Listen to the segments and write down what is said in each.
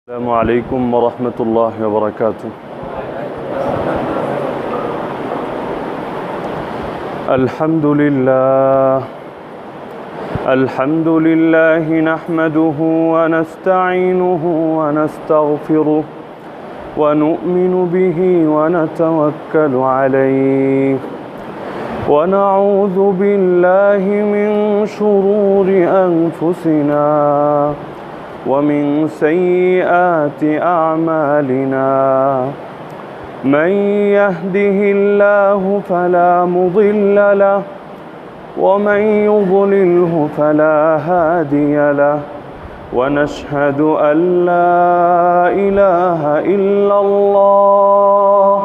السلام عليكم ورحمة الله وبركاته. الحمد لله نحمده ونستعينه ونستغفره ونؤمن به ونتوكل عليه ونعوذ بالله من شرور أنفسنا ومن سيئات أعمالنا. من يهده الله فلا مضل له ومن يضلله فلا هادي له ونشهد أن لا إله إلا الله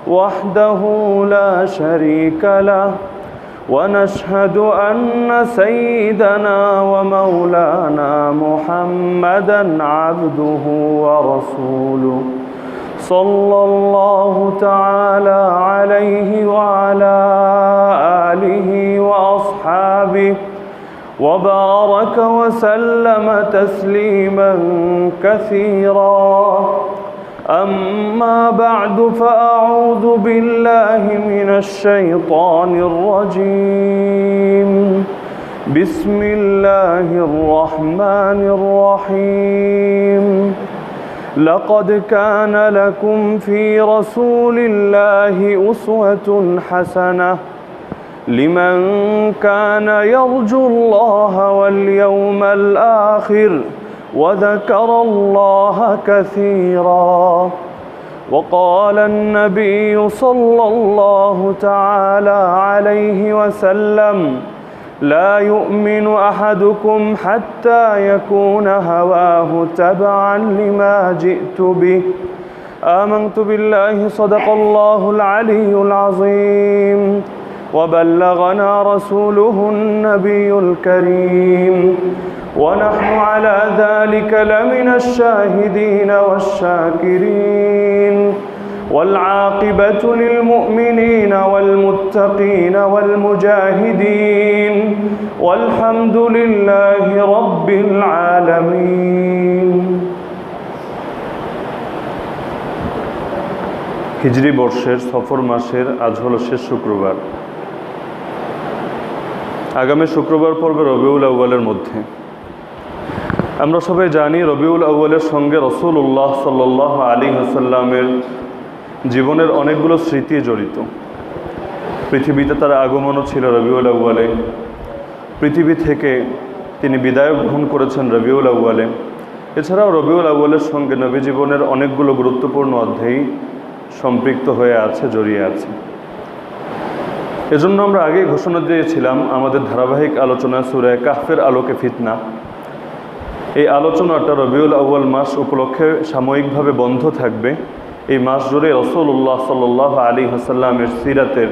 وحده لا شريك له ونشهد أن سيدنا ومولانا محمدًا عبده ورسوله صلى الله تعالى عليه وعلى آله وأصحابه وبارك وسلم تسليمًا كثيرًا. أما بعد فأعوذ بالله من الشيطان الرجيم. بسم الله الرحمن الرحيم. لقد كان لكم في رسول الله أسوة حسنة لمن كان يرجو الله واليوم الآخر وذكر الله كثيرا. وقال النبي صلى الله تعالى عليه وسلم: لا يؤمن أحدكم حتى يكون هواه تبعا لما جئت به. آمنت بالله صدق الله العلي العظيم وبلغنا رسوله النبي الكريم ونحن على ذلك لمن الشاهدين والشاكرين والعاقبة للمؤمنين والمتقين والمجاهدين والحمد لله رب العالمين. হিজরি বর্ষের সফর মাসের আজ হলো শেষ শুক্রবার। আগামী শুক্রবার পড়বে রবিউল আউয়ালের মধ্যে। আমরা সবাই জানি রবিউল আউয়ালের সঙ্গে রাসূলুল্লাহ সাল্লাল্লাহু আলাইহি ওয়াসাল্লামের জীবনের অনেকগুলো স্মৃতি জড়িত। পৃথিবীতে তার আগমনও ছিল রবিউল আউয়ালে, পৃথিবী থেকে তিনি বিদায় গ্রহণ করেছেন রবিউল আউয়ালে। এছাড়াও রবিউল আউয়ালের সঙ্গে নবী জীবনের অনেকগুলো গুরুত্বপূর্ণ অধ্যায় সম্পৃক্ত হয়ে আছে, জড়িয়ে আছে। এজন্য আমরা আগেই ঘোষণা দিয়েছিলাম আমাদের ধারাবাহিক আলোচনা সূরা কাহফের আলোকে ফিতনা, এই আলোচনাটা রবিউল আউয়াল মাস উপলক্ষে সাময়িকভাবে বন্ধ থাকবে। এই মাস জুড়ে রাসূলুল্লাহ সাল্লাল্লাহু আলাইহি ওয়াসাল্লামের সিরাতের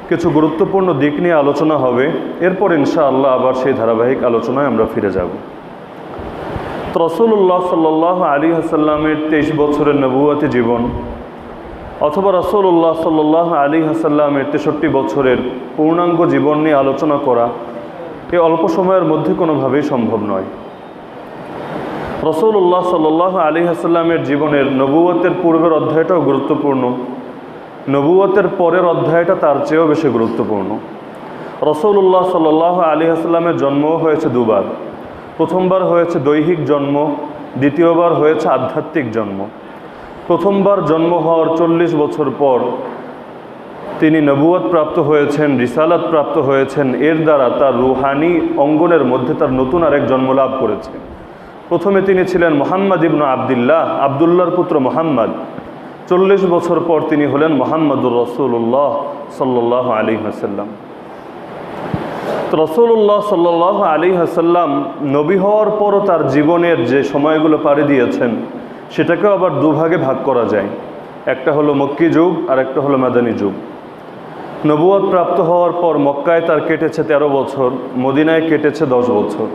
কিছু গুরুত্বপূর্ণ দিক নিয়ে আলোচনা হবে। এরপর ইনশাআল্লাহ আবার সেই ধারাবাহিক আলোচনায় আমরা ফিরে যাব। তো রাসূলুল্লাহ সাল্লাল্লাহু আলাইহি ওয়াসাল্লামের 23 বছরের নবুয়তি জীবন অথবা রাসূলুল্লাহ সাল্লাল্লাহু আলাইহি ওয়াসাল্লামের 63 বছরের পূর্ণাঙ্গ জীবন নিয়ে আলোচনা করা এই অল্প সময়ের মধ্যে কোনোভাবেই সম্ভব নয়। রাসূলুল্লাহ সাল্লাল্লাহু আলাইহি ওয়াসাল্লামের জীবনের নবুয়তের পূর্বের অধ্যায়টাও গুরুত্বপূর্ণ, নবুয়তের পরের অধ্যায়টা তার চেয়েও বেশি গুরুত্বপূর্ণ। রাসূলুল্লাহ সাল্লাল্লাহু আলাইহি ওয়াসাল্লামের জন্মও হয়েছে দুবার। প্রথমবার হয়েছে দৈহিক জন্ম, দ্বিতীয়বার হয়েছে আধ্যাত্মিক জন্ম। প্রথমবার জন্ম হওয়ার 40 বছর পর তিনি নবুয়ত প্রাপ্ত হয়েছেন, রিসালাত প্রাপ্ত হয়েছেন। এর দ্বারা তার রুহানি অঙ্গনের মধ্যে তার নতুন আরেক জন্ম লাভ করেছে। প্রথমে তিনি ছিলেন মুহাম্মদ ইবনে আবদুল্লাহ, আবদুল্লাহর পুত্র মুহাম্মদ। 40 বছর পর তিনি হলেন মুহাম্মদুর রাসূলুল্লাহ সাল্লাল্লাহু আলাইহি ওয়াসাল্লাম। তো রাসূলুল্লাহ সাল্লাল্লাহু আলাইহি ওয়াসাল্লাম নবী হওয়ার পরও তার জীবনের যে সময়গুলো পাড়ি দিয়েছেন সেটাকেও আবার দুভাগে ভাগ করা যায়। একটা হলো মক্কি যুগ আর একটা হলো মাদানী যুগ। নবুয়ত প্রাপ্ত হওয়ার পর মক্কায় তার কেটেছে 13 বছর, মদিনায় কেটেছে 10 বছর।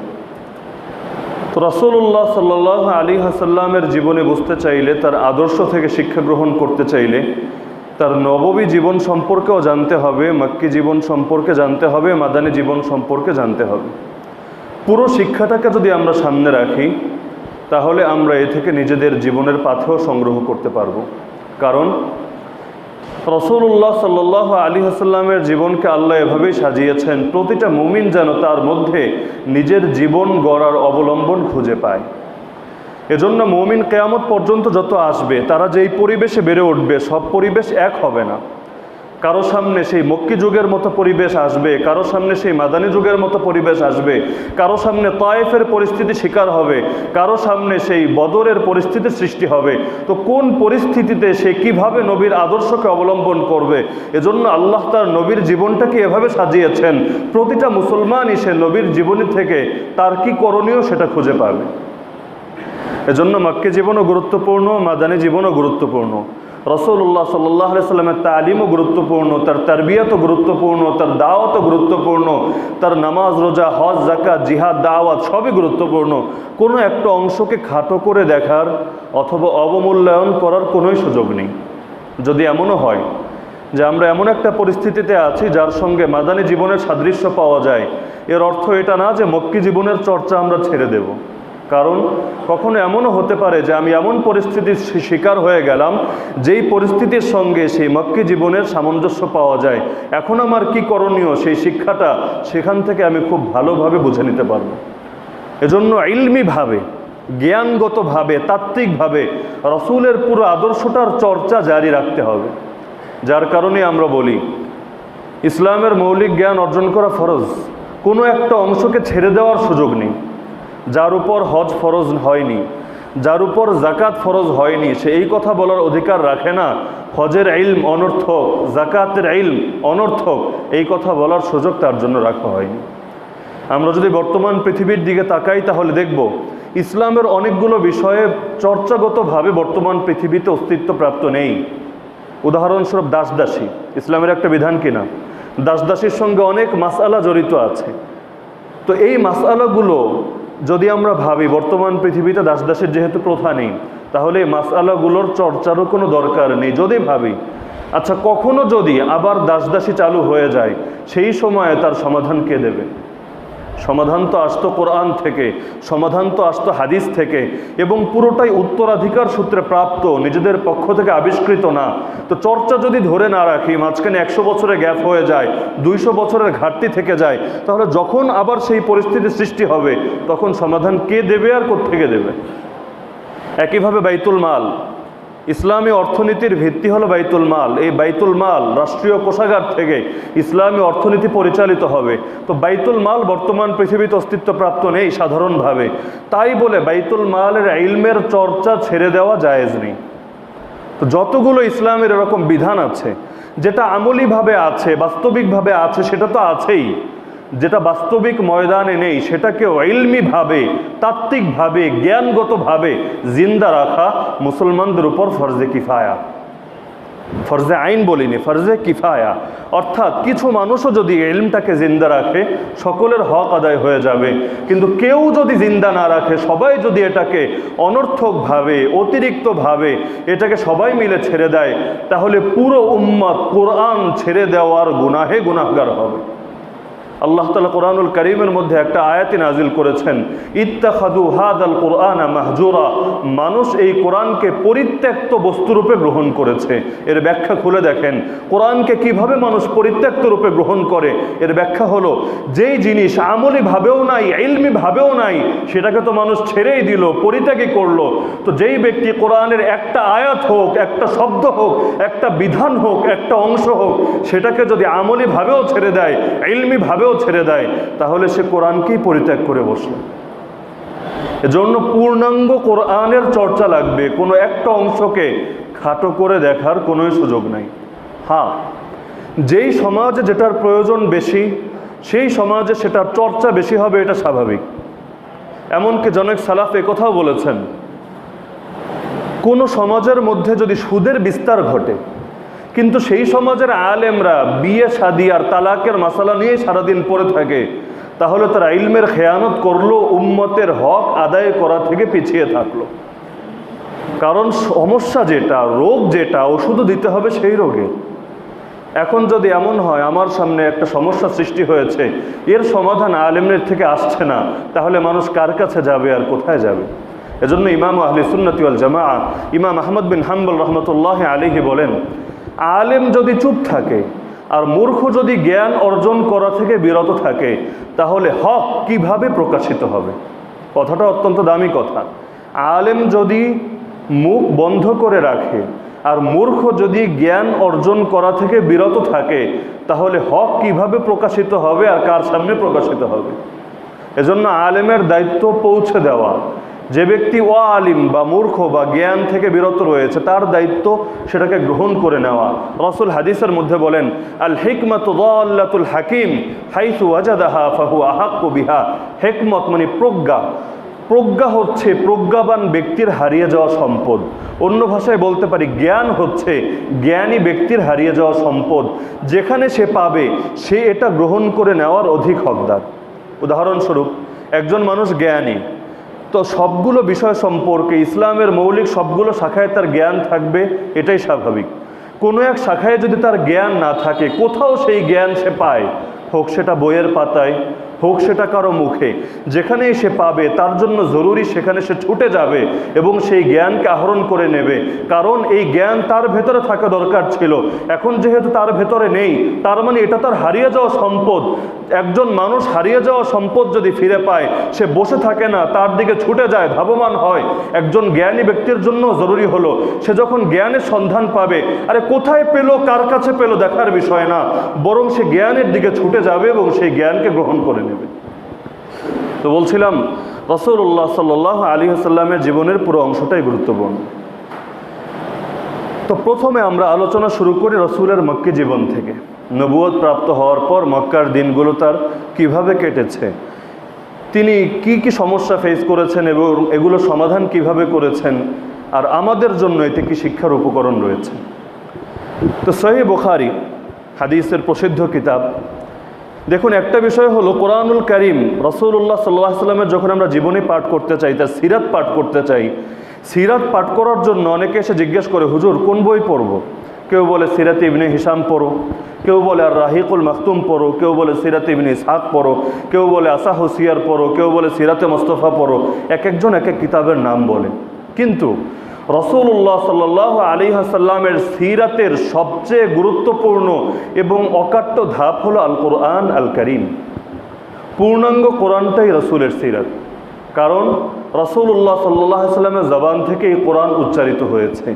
তো রাসূলুল্লাহ সাল্লাল্লাহু আলাইহি ওয়াসাল্লামের জীবনে বুঝতে চাইলে, তার আদর্শ থেকে শিক্ষা গ্রহণ করতে চাইলে তার নববী জীবন সম্পর্কেও জানতে হবে, মক্কি জীবন সম্পর্কে জানতে হবে, মাদানী জীবন সম্পর্কে জানতে হবে। পুরো শিক্ষাটাকে যদি আমরা সামনে রাখি তাহলে আমরা এ থেকে নিজেদের জীবনের পাথেয় সংগ্রহ করতে পারব। কারণ রাসূলুল্লাহ সাল্লাল্লাহু আলাইহি ওয়াসাল্লামের জীবনকে আল্লাহ এভাবেই সাজিয়েছেন, প্রতিটা মুমিন যেন তার মধ্যে নিজের জীবন গড়ার অবলম্বন খুঁজে পায়। এজন্য মুমিন কিয়ামত পর্যন্ত যত আসবে, তারা যেই পরিবেশে বেড়ে উঠবে, সব পরিবেশ এক হবে না। কারো সামনে সেই মক্কি যুগের মতো পরিবেশ আসবে, কারো সামনে সেই মাদানী যুগের মতো পরিবেশ আসবে, কারো সামনে তায়েফের পরিস্থিতি শিকার হবে, কারো সামনে সেই বদরের পরিস্থিতির সৃষ্টি হবে। তো কোন পরিস্থিতিতে সে কিভাবে নবীর আদর্শকে অবলম্বন করবে, এজন্য আল্লাহ তার নবীর জীবনটাকে এভাবে সাজিয়েছেন, প্রতিটা মুসলমানই সে নবীর জীবনী থেকে তার কি করণীয় সেটা খুঁজে পাবে। এজন্য মক্কি জীবনও গুরুত্বপূর্ণ, মাদানী জীবনও গুরুত্বপূর্ণ। রাসূলুল্লাহ সাল্লাল্লাহু আলাইহি ওয়াসাল্লামের তালিমও গুরুত্বপূর্ণ, তার তারবিয়াতও গুরুত্বপূর্ণ, তার দাওয়াতও গুরুত্বপূর্ণ, তার নামাজ, রোজা, হজ, যাকাত, জিহাদ, দাওয়াত সবই গুরুত্বপূর্ণ। কোনো একটা অংশকে খাটো করে দেখার অথবা অবমূল্যায়ন করার কোনোই সুযোগ নেই। যদি এমনও হয় যে আমরা এমন একটা পরিস্থিতিতে আছি যার সঙ্গে মাদানী জীবনের সাদৃশ্য পাওয়া যায়, এর অর্থ এটা না যে মক্কি জীবনের চর্চা আমরা ছেড়ে দেব। কারণ কখনো এমনও হতে পারে যে আমি এমন পরিস্থিতির শিকার হয়ে গেলাম যেই পরিস্থিতির সঙ্গে সেই মক্কি জীবনের সামঞ্জস্য পাওয়া যায়। এখন আমার কি করণীয়, সেই শিক্ষাটা সেখান থেকে আমি খুব ভালোভাবে বুঝে নিতে পারবো। এজন্য ইলমিভাবে, জ্ঞানগতভাবে, তাত্ত্বিকভাবে রাসূলের পুরো আদর্শটার চর্চা জারি রাখতে হবে। যার কারণে আমরা বলি ইসলামের মৌলিক জ্ঞান অর্জন করা ফরজ, কোনো একটা অংশকে ছেড়ে দেওয়ার সুযোগ নেই। যার উপর হজ ফরজ হয়নি, যার উপর যাকাত ফরজ হয়নি, সে এই কথা বলার অধিকার রাখে না হজের ইলম অনর্থক, যাকাতের ইলম অনর্থক, এই কথা বলার সুযোগ তার জন্য রাখা হয়নি। আমরা যদি বর্তমান পৃথিবীর দিকে তাকাই তাহলে দেখব ইসলামের অনেকগুলো বিষয়ে চর্চাগতভাবে বর্তমান পৃথিবীতে অস্তিত্বপ্রাপ্ত নেই। উদাহরণস্বরূপ দাসদাসী, ইসলামের একটা বিধান কিনা? দাসদাসীর সঙ্গে অনেক মাসআলা জড়িত আছে। তো এই মাসআলাগুলো যদি আমরা ভাবি বর্তমান পৃথিবীতে দাসদাসীর যেহেতু প্রথা নেই, তাহলে এই মাসআলাগুলোর চর্চারও কোনো দরকার নেই। যদি ভাবি আচ্ছা কখনো যদি আবার দাসদাসী চালু হয়ে যায়, সেই সময়ে তার সমাধান কে দেবে? সমাধান তো আসতো কোরআন থেকে, সমাধান তো আসতো হাদিস থেকে, এবং পুরোটাই উত্তরাধিকার সূত্রে প্রাপ্ত, নিজেদের পক্ষ থেকে আবিষ্কৃত না। তো চর্চা যদি ধরে না রাখি, মাঝখানে 100 বছরের গ্যাপ হয়ে যায়, 200 বছরের ঘাটতি থেকে যায়, তাহলে যখন আবার সেই পরিস্থিতির সৃষ্টি হবে তখন সমাধান কে দেবে আর কোত্থেকে দেবে? একইভাবে বাইতুল মাল, ইসলামী অর্থনীতির ভিত্তি হলো বাইতুল মাল। এই বাইতুল মাল রাষ্ট্রীয় কোষাগার থেকে ইসলামী অর্থনীতি পরিচালিত হবে। তো বাইতুল মাল বর্তমান পৃথিবীতে অস্তিত্বপ্রাপ্ত নেই সাধারণভাবে, তাই বলে বাইতুল মালের ইলমের চর্চা ছেড়ে দেওয়া জায়েজ নেই। তো যতগুলো ইসলামের এরকম বিধান আছে যেটা আমলিভাবে আছে, বাস্তবিকভাবে আছে, সেটা তো আছেই। যেটা বাস্তবিক ময়দানে নেই সেটাকেও ইলমিভাবে, তাত্ত্বিকভাবে, জ্ঞানগতভাবে জিন্দা রাখা মুসলমানদের উপর ফরজে কিফায়া। ফরজে আইন বলিনি, ফরজে কিফায়া। অর্থাৎ কিছু মানুষও যদি ইলমটাকে জিন্দা রাখে সকলের হক আদায় হয়ে যাবে। কিন্তু কেউ যদি জিন্দা না রাখে, সবাই যদি এটাকে অনর্থকভাবে, অতিরিক্তভাবে এটাকে সবাই মিলে ছেড়ে দেয়, তাহলে পুরো উম্মত কোরআন ছেড়ে দেওয়ার গুনাহে গুনাহগার হবে। আল্লাহ তাআলা কোরআনুল কারীমের মধ্যে একটা আয়াত নাজিল করেছেন, ইত্তাখাযু হাদাল কুরআনা মাহজুরা, মানুষ এই কোরআনকে পরিত্যক্ত বস্তুরূপে গ্রহণ করেছে। এর ব্যাখ্যা খুলে দেখেন কোরআনকে কিভাবে মানুষ পরিত্যক্ত রূপে গ্রহণ করে। এর ব্যাখ্যা হলো, যেই জিনিস আমলি ভাবেও নাই, ইলমি ভাবেও নাই, সেটাকে তো মানুষ ছেড়েই দিল, পরিত্যাগই করলো। তো যেই ব্যক্তি কোরআনের একটা আয়াত হোক, একটা শব্দ হোক, একটা বিধান হোক, একটা অংশ হোক, সেটাকে যদি আমলি ভাবেও ছেড়ে দেয়, ইলমি ভাবেও ছেড়ে দেয়, তাহলে সে কোরআনকেই পরিত্যাগ করে বসল। এজন্য পূর্ণাঙ্গ কোরআনের চর্চা লাগবে, কোনো একটা অংশকে খাটো করে দেখার কোনো সুযোগ নাই। হ্যাঁ, যেই সমাজে যেটার প্রয়োজন বেশি, সেই সমাজে সেটার চর্চা বেশি হবে, এটা স্বাভাবিক। এমনকি জনক সালাফ একথাও বলেছেন, কোনো সমাজের মধ্যে যদি সুদের বিস্তার ঘটে, কিন্তু সেই সমাজের আলেমরা বিয়ে শাদী আর তালাকের মাসালা নিয়ে সারাদিন পড়ে থাকে, তাহলে তারা ইলমের খেয়ানত করলো, উম্মতের হক আদায় করা থেকে পিছিয়ে থাকলো। কারণ সমস্যা যেটা, রোগ যেটা, ওষুধও দিতে হবে সেই রোগে। এখন যদি এমন হয় আমার সামনে একটা সমস্যা সৃষ্টি হয়েছে, এর সমাধান আলেমদের থেকে আসছে না, তাহলে মানুষ কার কাছে যাবে আর কোথায় যাবে? এজন্য ইমাম আহলে সুন্নতি ওয়াল জামাআহ ইমাম আহমদ বিন হাম্বল রহমতুল্লাহ আলাইহি বলেন, আলেম যদি চুপ থাকে আর মূর্খ যদি জ্ঞান অর্জন করা থেকে বিরত থাকে, তাহলে হক কিভাবে প্রকাশিত হবে? কথাটা অত্যন্ত দামি কথা। আলেম যদি মুখ বন্ধ করে রাখে আর মূর্খ যদি জ্ঞান অর্জন করা থেকে বিরত থাকে, তাহলে হক কিভাবে প্রকাশিত হবে আর কার সামনে প্রকাশিত হবে? এজন্য আলেমের দায়িত্ব পৌঁছে দেওয়া। যে ব্যক্তি আলিম বা মূর্খ বা জ্ঞান থেকে বিরত রয়েছে, তার দায়িত্ব সেটাকে গ্রহণ করে নেওয়া। রাসূল হাদিসের মধ্যে বলেন, আল হিকমাতু দাল্লাতুল হাকিম হাইসু ওয়াজাদাহা ফাহুয়া আহাক্কু বিহা। হিকমত মানে প্রজ্ঞা। প্রজ্ঞা হচ্ছে প্রজ্ঞাবান ব্যক্তির হারিয়ে যাওয়া সম্পদ। অন্য ভাষায় বলতে পারি, জ্ঞান হচ্ছে জ্ঞানী ব্যক্তির হারিয়ে যাওয়া সম্পদ। যেখানে সে পাবে, সে এটা গ্রহণ করে নেওয়ার অধিক হকদার। উদাহরণস্বরূপ, একজন মানুষ জ্ঞানী, তো সবগুলো বিষয় সম্পর্কে ইসলামের মৌলিক সবগুলো শাখায় তার জ্ঞান থাকবে, এটাই স্বাভাবিক। কোনো এক শাখায় যদি তার জ্ঞান না থাকে, কোথাও সেই জ্ঞান সে পায়, হোক সেটা বইয়ের পাতায়, হোক সেটা কারো মুখে, যেখানেই সে পাবে তার জন্য জরুরি সেখানে সে ছুটে যাবে এবং সেই জ্ঞানকে আহরণ করে নেবে। কারণ এই জ্ঞান তার ভেতরে থাকা দরকার ছিল, এখন যেহেতু তার ভেতরে নেই, তার মানে এটা তার হারিয়ে যাওয়া সম্পদ। একজন মানুষ হারিয়ে যাওয়া সম্পদ যদি ফিরে পায়, সে বসে থাকে না, তার দিকে ছুটে যায়, ধাবমান হয়। একজন জ্ঞানী ব্যক্তির জন্য জরুরি হলো, সে যখন জ্ঞানের সন্ধান পাবে, আরে কোথায় পেল, কার কাছে পেল দেখার বিষয় না, বরং সে জ্ঞানের দিকে ছুটে যাবে এবং সেই জ্ঞানকে গ্রহণ করে নেবে। তো বলছিলাম, রাসূলুল্লাহ সাল্লাল্লাহু আলাইহি ওয়াসাল্লামের জীবনের পুরো অংশটাই গুরুত্বপূর্ণ। তো প্রথমে আমরা আলোচনা শুরু করি রাসূলের মক্কি জীবন থেকে। নবুয়ত প্রাপ্ত হওয়ার পর মক্কার দিনগুলো তার কিভাবে কেটেছে, তিনি কি কি সমস্যা ফেস করেছেন এবং এগুলো সমাধান কিভাবে করেছেন, আর আমাদের জন্য এতে কি শিক্ষার উপকরণ রয়েছে। তো সহিহ বুখারী হাদিসের প্রসিদ্ধ কিতাব। দেখুন, একটা বিষয় হলো কোরআনুল কারীম রাসূলুল্লাহ সাল্লাল্লাহু আলাইহি ওয়াসাল্লামের যখন আমরা জীবনী পাঠ করতে চাই, তার সিরাত পাঠ করতে চাই, সিরাত পাঠ করার জন্য অনেকে এসে জিজ্ঞেস করে, হুজুর কোন বই পড়ব? কেউ বলে সিরাত ইবনে হিশাম পড়ো, কেউ বলে আর রাহিকুল মাখতুম পড়ো, কেউ বলে সিরাত ইবনে ইসহাক পড়ো, কেউ বলে আসাহু সিয়ার পড়ো, কেউ বলে সিরাতে মুস্তাফা পড়ো। এক একজন এক এক কিতাবের নাম বলে। কিন্তু রাসূলুল্লাহ সাল্লাল্লাহু আলাইহি ওয়াসাল্লামের সিরাতের সবচেয়ে গুরুত্বপূর্ণ এবং অকাট্য ধাপ হলো আল কোরআন আল কারীম। পূর্ণাঙ্গ কোরআনটাই রাসূলের সিরাত। কারণ রাসূলুল্লাহ সাল্লাল্লাহু আলাইহি ওয়াসাল্লামের জবান থেকে এই কোরআন উচ্চারিত হয়েছে।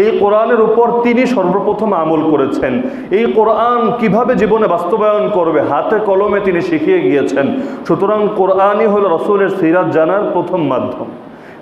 এই কোরআনের উপর তিনি সর্বপ্রথম আমল করেছেন। এই কোরআন কিভাবে জীবনে বাস্তবায়ন করবে, হাতে কলমে তিনি শিখিয়ে গিয়েছেন। সুতরাং কোরআনই হলো রাসূলের সিরাত জানার প্রথম মাধ্যম।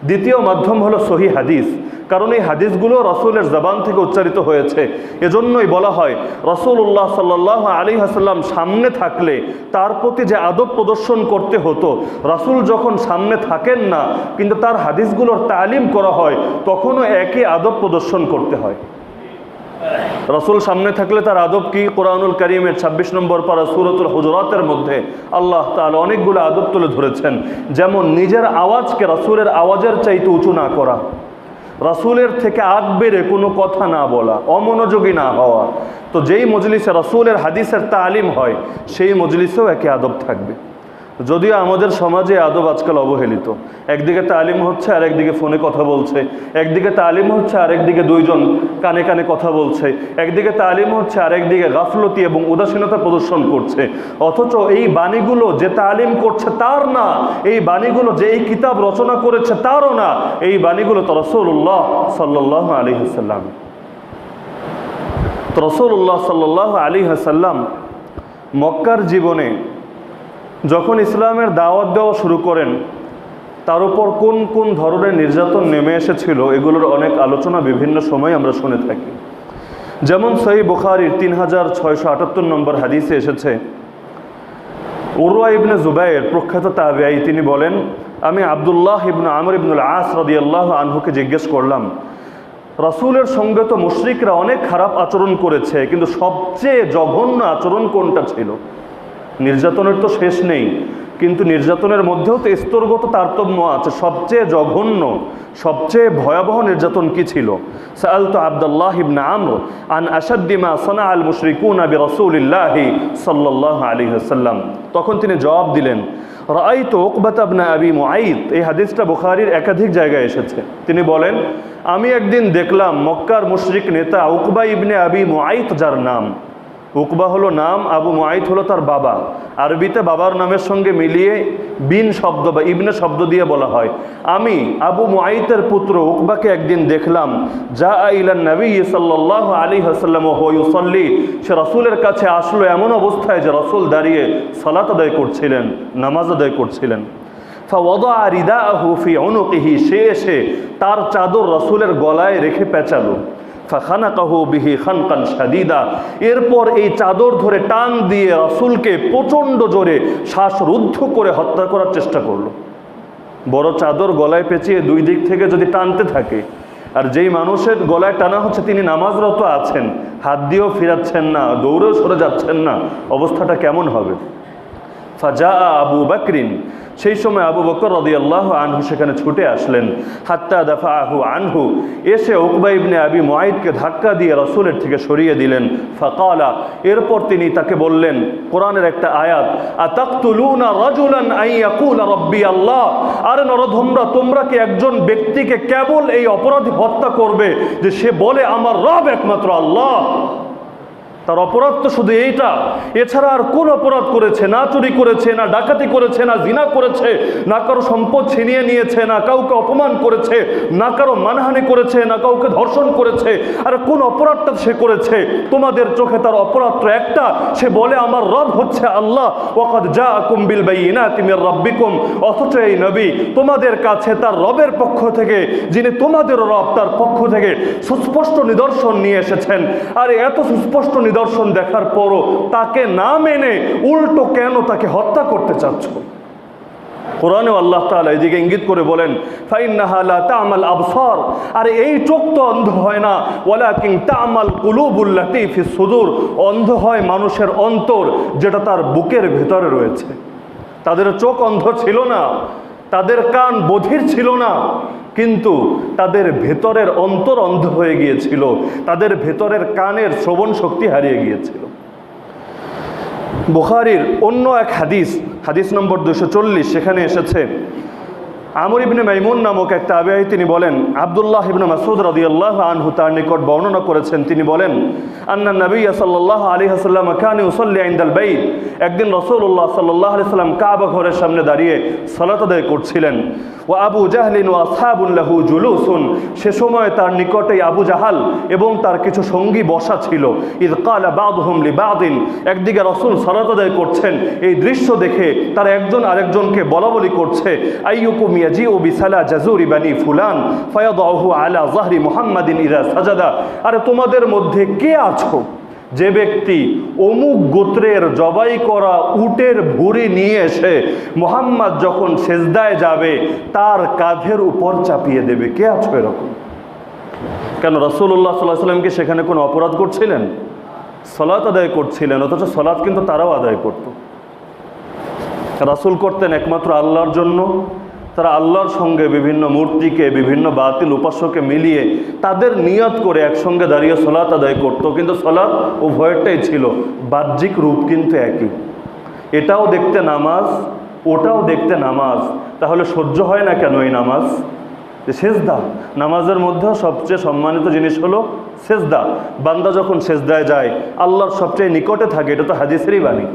দ্বিতীয় মাধ্যম হলো সহিহ হাদিস, কারণ এই হাদিসগুলো রাসূলের জবান থেকে উচ্চারিত হয়েছে। এজন্যই বলা হয় রাসূলুল্লাহ সাল্লাল্লাহু আলাইহি ওয়াসাল্লাম সামনে থাকলে তার প্রতি যে আদব প্রদর্শন করতে হতো, রাসূল যখন সামনে থাকেন না কিন্তু তার হাদিসগুলোর তালিম করা হয়, তখনও একই আদব প্রদর্শন করতে হয়। রাসূল সামনে থাকলে তার আদব কি? কোরআনুল কারীমের 26 নম্বর পারা সূরাতুল হুজুরাতের মধ্যে আল্লাহ তাআলা অনেকগুলো আদব তুলে ধরেছেন। যেমন নিজের আওয়াজকে রাসূলের আওয়াজের চাইতে উঁচু না করা, রাসূলের থেকে আগ বেড়ে কোনো কথা না বলা, অমনোযোগী না হওয়া। তো যেই মজলিসে রাসূলের হাদিসের তালিম হয়, সেই মজলিসেও একই আদব থাকবে। যদিও আমাদের সমাজে আদব আজকাল অবহেলিত। একদিকে তালিম হচ্ছে আর একদিকে ফোনে কথা বলছে, একদিকে তালিম হচ্ছে আর একদিকে দুইজন কানে কানে কথা বলছে, একদিকে তালিম হচ্ছে আর একদিকে গাফলতি এবং উদাসীনতা প্রদর্শন করছে। অথচ এই বাণীগুলো যে তালিম করছে তার না, এই বাণীগুলো যে এই কিতাব রচনা করেছে তারও না, এই বাণীগুলো তো রাসূলুল্লাহ সাল্লাল্লাহু আলাইহি ওয়াসাল্লাম। তো রাসূলুল্লাহ সাল্লাল্লাহু আলাইহি ওয়াসাল্লাম মক্কার জীবনে যখন ইসলামের দাওয়াত দেওয়া শুরু করেন, তার উপর কোন কোন ধরনের নির্যাতন নেমে এসেছিল এগুলোর অনেক আলোচনা বিভিন্ন সময় আমরা শুনে থাকি। যেমন সহিহ বুখারীর 3678 নম্বর হাদিসে এসেছে, উরওয়া ইবনে জুবাইর প্রখ্যাত তাবেঈ তিনি বলেন, আমি আব্দুল্লাহ ইবনে আমর ইবনুল আস রাদিয়াল্লাহু আনহুকে জিজ্ঞেস করলাম, রাসূলের সঙ্গে তো মুশরিকরা অনেক খারাপ আচরণ করেছে, কিন্তু সবচেয়ে জঘন্য আচরণ কোনটা ছিল? নির্যাতনের তো শেষ নেই, কিন্তু নির্যাতনের মধ্যেও তো স্তরগত তারতম্য আছে। সবচেয়ে জঘন্য, সবচেয়ে ভয়াবহ নির্যাতন কি ছিল? সাআলতু আব্দুল্লাহ ইবনে আমর আন আশাদ্দি মা সানা আল মুশরিকুনা বিরাসূলিল্লাহি সাল্লাল্লাহু আলাইহি ওয়াসাল্লাম। তখন তিনি জবাব দিলেন, রাআইতু উকবাতা ইবনে আবি মুআইত। এই হাদিসটা বুখারীর একাধিক জায়গায় এসেছে। তিনি বলেন, আমি একদিন দেখলাম মক্কার মুশরিক নেতা উকবা ইবনে আবি মুআইত, যার নাম উকবা হলো নাম, আবু মুআইত হলো তার বাবা। আরবিতে বাবার নামের সঙ্গে মিলিয়ে বিন শব্দ বা ইবনে শব্দ দিয়ে বলা হয়। আমি আবু মুআইতের পুত্র উকবাকে একদিন দেখলাম, যা ইলান নবী সাল্লাল্লাহু আলাইহি ওয়াসাল্লাম ওয়া হুয়া ইউসাল্লি। সে রাসূলের কাছে আসলো এমন অবস্থায় যে রাসূল দাঁড়িয়ে সালাত আদায় করছিলেন, নামাজ আদায় করছিলেন। ফাওয়াদা রিদাহু ফি উনুকিহি। সে এসে তার চাদর রাসূলের গলায় রেখে পেঁচালো। ফাখানাকাহু বিহি খানকান শাদীদা। এরপর এই চাদর ধরে টান দিয়ে রাসূলকে প্রচণ্ড জোরে শ্বাসরুদ্ধ করে হত্যা করার চেষ্টা করলো। বড় চাদর গলায় পেঁচিয়ে দুই দিক থেকে যদি টানতে থাকে, আর যেই মানুষের গলায় টানা হচ্ছে তিনি নামাজরত আছেন, হাত দিয়েও ফিরাচ্ছেন না, দৌড়েও সরে যাচ্ছেন না, অবস্থাটা কেমন হবে? ফাজা আবু বকরিন। সেই সময় আবু বকর রাদিয়াল্লাহু আনহু সেখানে ছুটে আসলেন। হাত্তা দাফাহু আনহু। এসে উকবা ইবনে আবি মুআইতকে ধাক্কা দিয়ে রাসূলের থেকে সরিয়ে দিলেন। ফাকালা। এরপর তিনি তাকে বললেন, কোরআনের একটা আয়াত, আতাকতুলুনা রাজুলান আন ইয়াকুলা রাব্বি আল্লাহ। আরে নরধমরা, তোমরা কি একজন ব্যক্তিকে কেবল এই অপরাধী হত্যা করবে যে সে বলে আমার রব একমাত্র আল্লাহ? তার অপরাধ তো শুধু এইটা, এছাড়া আর কোন অপরাধ করেছে? না চুরি করেছে, না ডাকাতি করেছে, না জিনা করেছে, না কারো সম্পদ ছিনিয়ে নিয়েছে, না কাউকে অপমান করেছে, না কারো মানহানি করেছে, না কাউকে ধর্ষণ করেছে। আর কোন অপরাধটা সে করেছে? তোমাদের চোখে তার অপরাধ তো একটা, সে বলে আমার রব হচ্ছে আল্লাহ। ওয়াকাদ জাআকুম বিল বাইয়িনাতি মির রাব্বিকুম। অথচ এই নবী তোমাদের কাছে তার রবের পক্ষ থেকে, যিনি তোমাদের রব, তার পক্ষ থেকে সুস্পষ্ট নিদর্শন নিয়ে এসেছেন। আর এত সুস্পষ্ট নিদর্শন দেখার পরও তাকে না মেনে উল্টো কেন তাকে হত্যা করতে চাচ্ছ? কোরআনে আল্লাহ তাআলা এদিকে ইঙ্গিত করে বলেন, ফাইন্নাহা লা তা'মাল আবসার। আর এই চোখ তো অন্ধ হয় না, ওয়ালাকিন তা'মাল কুলুবুল্লাতী ফিস সুদূর। অন্ধ হয় মানুষের অন্তর, যেটা তার বুকের ভেতরে রয়েছে। তাদের চোখ অন্ধ ছিল না, তাদের কান বধির ছিল না, কিন্তু তাদের ভেতরের অন্তর অন্ধ হয়ে গিয়েছিল, তাদের ভেতরের কানের শ্রবণ শক্তি হারিয়ে গিয়েছিল। বুখারীর অন্য এক হাদিস, হাদিস নম্বর 240, সেখানে এসেছে আমর ইবনে মাইমুন নামক এক তাবেঈ, তিনি বলেন, আব্দুল্লাহ ইবনে মাসউদ রাদিয়াল্লাহু আনহু তার নিকট বর্ণনা করেছেন, তিনি বলেন, আন্না নবী সাল্লাল্লাহু আলাইহি ওয়াসাল্লাম কানা ইউসাল্লি ইনদাল বাইত। একদিন রাসূলুল্লাহ সাল্লাল্লাহু আলাইহি ওয়াসাল্লাম কাবা ঘরের সামনে দাঁড়িয়ে সালাত আদায় করছিলেন। ওয়া আবু জাহলিন ওয়া আসহাবুন লাহু জুলুসুন। সে সময় তার নিকটেই আবু জাহাল এবং তার কিছু সঙ্গী বসা ছিল। ইয ক্বালা বা'দুহুম লিবা'দিন। একদিকে রাসূল সালাত আদায় করছেন, এই দৃশ্য দেখে তারা একজন আরেকজনকে বলাবলি করছে, আইয়ুকুম ইয়াজিউ বিসালা জাজুরি বানি ফুলান ফায়াদাহু আলা যাহরি মুহাম্মাদিন ইযা সাজাদা। আরে তোমাদের মধ্যে কে আছো যে ব্যক্তি অমুক গোত্রের জবাই করা উটের ভুঁড়ি নিয়ে এসে মুহাম্মদ যখন সেজদায় যাবে তার কাঁধের উপর চাপিয়ে দেবে? কে আছো এরকম? কেন রাসূলুল্লাহ সাল্লাল্লাহু আলাইহি ওয়াসাল্লাম কি সেখানে কোনো অপরাধ করছিলেন? সালাত আদায় করছিলেন, অথচ সালাত কিন্তু তারাও আদায় করত। রাসূল করতেন একমাত্র আল্লাহর জন্য। তারা আল্লাহর সঙ্গে বিভিন্ন মূর্তিকে, বিভিন্ন বাতিল উপাস্যকে মিলিয়ে তাদের নিয়ত করে একসঙ্গে দাঁড়িয়ে সালাত আদায় করত। কিন্তু সালাত উভয়টাই ছিল, বাহ্যিক রূপ কিন্তু একই। এটাও দেখতে নামাজ, ওটাও দেখতে নামাজ, তাহলে সহ্য হয় না কেন এই নামাজ? সেজদা, নামাজের মধ্যেও সবচেয়ে সম্মানিত জিনিস হলো সেজদা। বান্দা যখন সেজদায় যায় আল্লাহর সবচেয়ে নিকটে থাকে, এটা তো হাদিসেরই বাণী।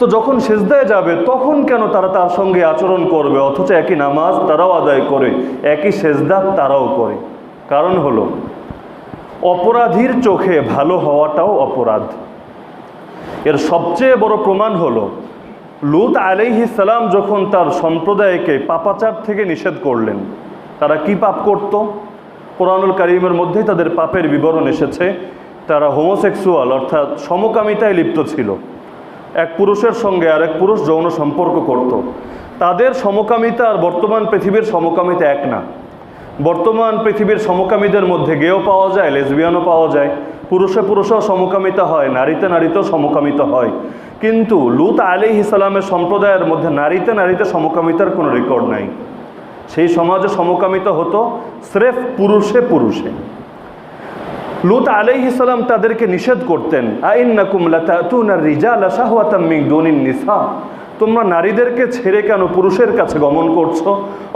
তো যখন সেজদায় যাবে তখন কেন তারা তার সঙ্গে আচরণ করবে? অথচ একই নামাজ তারাও আদায় করে, একই সেজদা তারাও করে। কারণ হলো অপরাধীর চোখে ভালো হওয়াটাও অপরাধ। এর সবচেয়ে বড় প্রমাণ হলো লূত আলাইহিস সালাম যখন তার সম্প্রদায়কে পাপাচার থেকে নিষেধ করলেন, তারা কি পাপ করত? কোরআনুল কারীমের মধ্যেই তাদের পাপের বিবরণ এসেছে। তারা হোমোসেক্সুয়াল অর্থাৎ সমকামিতায় লিপ্ত ছিল। এক পুরুষের সঙ্গে আরেক পুরুষ যৌন সম্পর্ক করত। তাদের সমকামিতা আর বর্তমান পৃথিবীর সমকামিতা এক না। বর্তমান পৃথিবীর সমকামীদের মধ্যে গেও পাওয়া যায়, লেসবিয়ানও পাওয়া যায়, পুরুষে পুরুষেও সমকামিতা হয়, নারীতে নারীতেও সমকামিতা হয়। কিন্তু লূত আলাইহিস সালামের সম্প্রদায়ের মধ্যে নারীতে নারীতে সমকামিতার কোনো রেকর্ড নাই। সেই সমাজে সমকামিতা হতো স্রেফ পুরুষে পুরুষে। লূত আলাইহিস সালাম তাদেরকে নিষেধ করতেন, আইন্নাকুম লাতাতুনার রিজালা শাহওয়াতাম মিন দুনিন নিসা, তোমরা নারীদেরকে ছেড়ে কেন পুরুষের কাছে গমন করছো,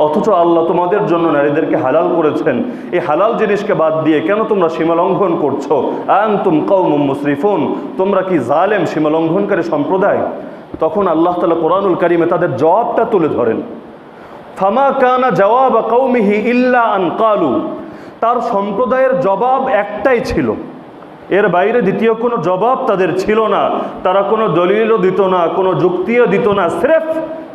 অথচ আল্লাহ তোমাদের জন্য নারীদেরকে হালাল করেছেন। এই হালাল জিনিসকে বাদ দিয়ে কেন তোমরা সীমালঙ্ঘন করছো? আনতুম কওমুম মুসরিফুন, তোমরা কি জালেম সীমালঙ্ঘনকারী সম্প্রদায়? তখন আল্লাহ তাআলা কোরআনুল কারীমে তাদের জবাবটা তুলে ধরেন। ফামা কানা জওয়াব কওমিহি ইল্লা আন ক্বালু, তার সম্প্রদায়ের জবাব একটাই ছিল, এর বাইরে দ্বিতীয় কোনো জবাব তাদের ছিল না। তারা কোনো দলিলও দিত না, কোনো যুক্তিও দিত না, স্রেফ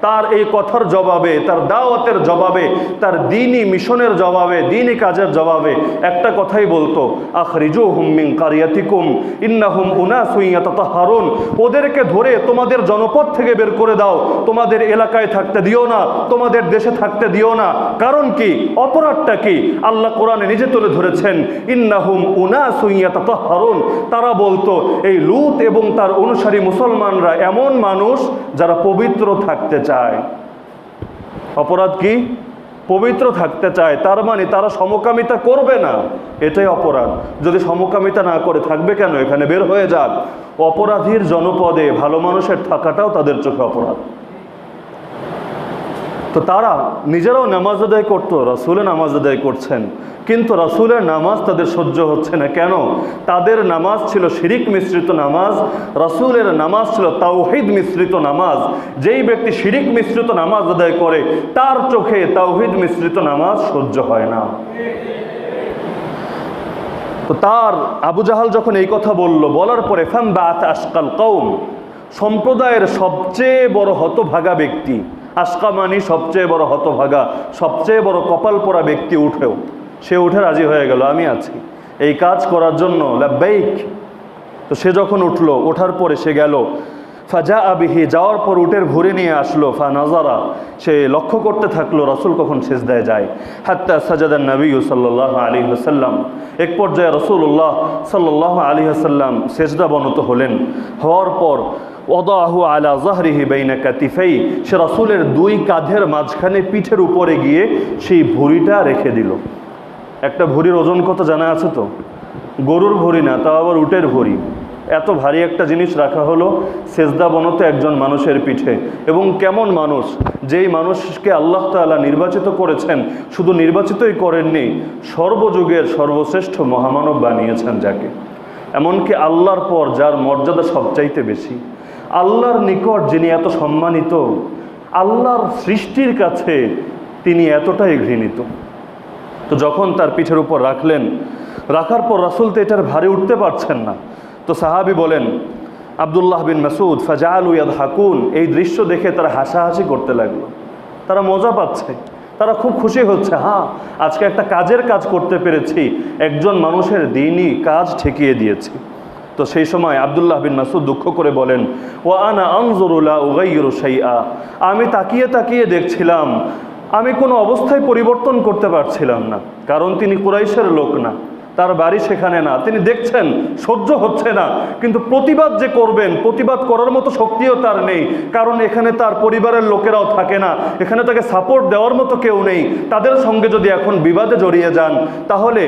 তার এই কথার জবাবে, তার দাওয়াতের জবাবে, তার দ্বীনি মিশনের জবাবে, দ্বীনি কাজের জবাবে একটা কথাই বলতো, আখরিজুহুম মিন কারিয়াতিকুম ইন্নাহুম উনাসুন ইয়াতাতাহহারুন, ওদেরকে ধরে তোমাদের জনপদ থেকে বের করে দাও, তোমাদের এলাকায় থাকতে দিও না, তোমাদের দেশে থাকতে দিও না। কারণ কি? অপরাধটা কি? আল্লাহ কোরআনে নিজে তুলে ধরেছেন, ইন্নাহুম উনাসুন ইয়াতাতাহহারুন, তারা বলতো এই লূত এবং তার অনুসারী মুসলমানরা এমন মানুষ যারা পবিত্র থাকতে চায়। অপরাধ কি? পবিত্র থাকতে চায়, তার মানে তারা সমকামিতা করবে না, এটাই অপরাধ। যদি সমকামিতা না করে থাকবে কেন? এখানে বের হয়ে যাক। অপরাধীর জনপদে ভালো মানুষের থাকাটাও তাদের চোখে অপরাধ। তো তারা নিজেরাও নামাজ আদায় করতো, রাসূলের নামাজ আদায় করছেন, কিন্তু রাসূলের নামাজ তাদের সহ্য হচ্ছে না। কেন? তাদের নামাজ ছিল শিরিক মিশ্রিত নামাজ, রাসূলের নামাজ ছিল তাওহীদ মিশ্রিত নামাজ। যেই ব্যক্তি শিরিক মিশ্রিত নামাজ আদায় করে তার চোখে তাওহীদ মিশ্রিত নামাজ সহ্য হয় না। তো তার আবু জাহাল যখন এই কথা বলার পরে ফামবাত আশকাল কওম, সম্প্রদায়ের সবচেয়ে বড় হতভাগা ব্যক্তি, আশকা মানি সবচেয়ে বড় হতভাগা, সবচেয়ে বড় কপাল পোড়া ব্যক্তি সে উঠে রাজি হয়ে গেল, আমি আছি এই কাজ করার জন্য, লাব্বাইক। তো সে যখন উঠলো, ওঠার পরে সে গেল, ফাজা আবিহি, যাওয়ার পর উটের ঘুরে নিয়ে আসলো, ফা নাজারা, সে লক্ষ্য করতে থাকলো রাসূল কখন সিজদায় যায়। হাত্তা সাজাদান নবী সাল্লাল্লাহু আলাইহি ওয়াসাল্লাম, এক পর্যায়ে রাসূলুল্লাহ সাল্লাল্লাহু আলাইহি ওয়াসাল্লাম সিজদা বনত হলেন। হওয়ার পর ওয়াদাহু আলা যাহরিহি বাইনা কাতিফাই, সে রাসূলের দুই কাঁধের মাঝখানে পিঠের উপরে গিয়ে সেই ভুঁড়িটা রেখে দিল। একটা ভুঁড়ির ওজন কত জানা আছে তো? গরুর ভুঁড়ি না, তাও আবার উটের ভুঁড়ি। এত ভারী একটা জিনিস রাখা হলো সেজদা বনতে একজন মানুষের পিঠে। এবং কেমন মানুষ, যেই মানুষকে আল্লাহ তাআলা নির্বাচিত করেছেন, শুধু নির্বাচিতই করেননি, সর্বযুগের সর্বশ্রেষ্ঠ মহামানব বানিয়েছেন যাকে। এমনকি আল্লাহর পর যার মর্যাদা সবচাইতে বেশি, আল্লাহর নিকট যিনি এত সম্মানিত, আল্লাহর সৃষ্টির কাছে তিনি এতটাই ঘৃণিত। তো যখন তার পিঠের উপর রাখার পর রাসূল তো এটার ভারে উঠতে পারছেন না। তো সাহাবী বলেন আব্দুল্লাহ বিন মাসউদ, ফাজালু ইয়াদহাকুন, এই দৃশ্য দেখে তারা হাসাহাসি করতে লাগলো, তারা মজা পাচ্ছে, তারা খুব খুশি হচ্ছে, হ্যাঁ আজকে একটা কাজের কাজ করতে পেরেছি, একজন মানুষের দ্বীনি কাজ ঠেকিয়ে দিয়েছি। তো সেই সময় আব্দুল্লাহ বিন মাসউদ দুঃখ করে বলেন, ওয়া আনা আনজুরু লা উগাইয়িরু শাইআ, আমি তাকিয়ে তাকিয়ে দেখছিলাম, আমি কোনো অবস্থায় পরিবর্তন করতে পারছিলাম না। কারণ তিনি কুরাইশের লোক না, তার বাড়ি সেখানে না, তিনি দেখছেন সহ্য হচ্ছে না, কিন্তু প্রতিবাদ যে করবেন, প্রতিবাদ করার মতো শক্তিও তার নেই। কারণ এখানে তার পরিবারের লোকেরাও থাকে না, এখানে তাকে সাপোর্ট দেওয়ার মতো কেউ নেই। তাদের সঙ্গে যদি এখন বিবাদে জড়িয়ে যান, তাহলে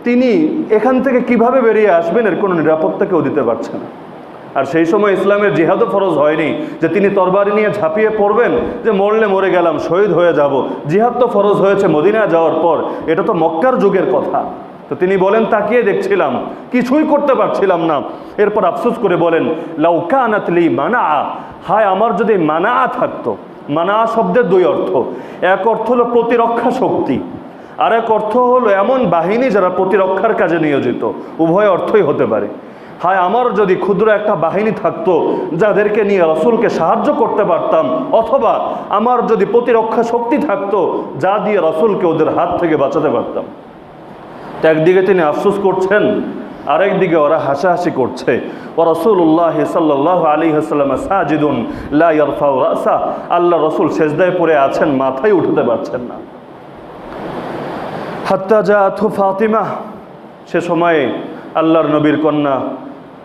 তিনি এখান থেকে কিভাবে বেরিয়ে আসবেন, এর কোনো নিরাপত্তা কেউ দিতে পারছে না। আর সেই সময় ইসলামের জিহাদও ফরজ হয়নি যে তিনি তরবারি নিয়ে ঝাঁপিয়ে পড়বেন, যে মরলে মরে গেলাম, শহীদ হয়ে যাব। জিহাদ তো ফরজ হয়েছে মদিনায় যাওয়ার পর, এটা তো মক্কার যুগের কথা। তো তিনি বলেন তাকিয়ে দেখছিলাম, কিছুই করতে পারছিলাম না। এরপর আফসোস করে বলেন, লাউ কানাত লি মানা, হায় আমার যদি মানা থাকতো। মানা শব্দের দুই অর্থ, এক অর্থ হলো প্রতিরক্ষা শক্তি, আর এক অর্থ হলো এমন বাহিনী যারা প্রতিরক্ষার কাজে নিয়োজিত। উভয় অর্থই হতে পারে। হায় আমার যদি ক্ষুদ্র একটা বাহিনী থাকতো যাদেরকে নিয়ে রাসূলকে সাহায্য করতে পারতাম, অথবা আমার যদি প্রতিরক্ষা শক্তি থাকতো যা দিয়ে রাসূলকে ওদের হাত থেকে বাঁচাতে পারতাম। একদিকে তিনি আফসোস করছেন, আরেকদিকে ওরা হাসাহাসি করছে। ও রাসূলুল্লাহ সাল্লাল্লাহু আলাইহি ওয়াসাল্লাম সাজিদুন লা ইয়ারফাউ রাসা, আল্লাহ রাসূল সেজদায় পড়ে আছেন, মাথায় উঠাতে পারছেন না। হাত্তা জাআতহু ফাতিমা, সে সময়ে আল্লাহর নবীর কন্যা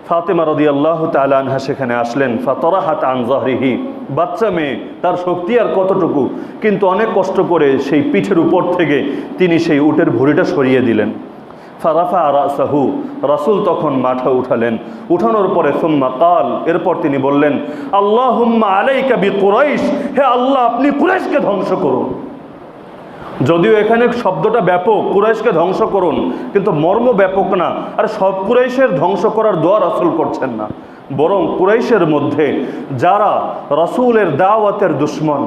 ফাতেমা রাদিয়াল্লাহু তাআলা আনহা সেখানে আসলেন। ফাতারাহাত আন যাহরিহি, বাচ্চা মেয়ে, তার শক্তি আর কতটুকু, কিন্তু অনেক কষ্ট করে সেই পিঠের উপর থেকে তিনি সেই উটের ভুঁড়িটা সরিয়ে দিলেন। ফারাফা রাসাহু, রাসূল তখন মাথা উঠালেন। উঠানোর পরে সুম্মা কাল, এরপর তিনি বললেন, আল্লাহুম্মা আলাইকা বিকুরাইশ, হে আল্লাহ আপনি কুরাইশকে ধ্বংস করুন। যদিও এখানে শব্দটা ব্যাপক, কুরাইশকে ধ্বংস করুন, কিন্তু মর্ম ব্যাপক না। আর সব কুরাইশের ধ্বংস করার দোয়া রাসূল করছেন না, বরং কুরাইশের মধ্যে যারা রাসূলের দাওয়াতের দুশমন,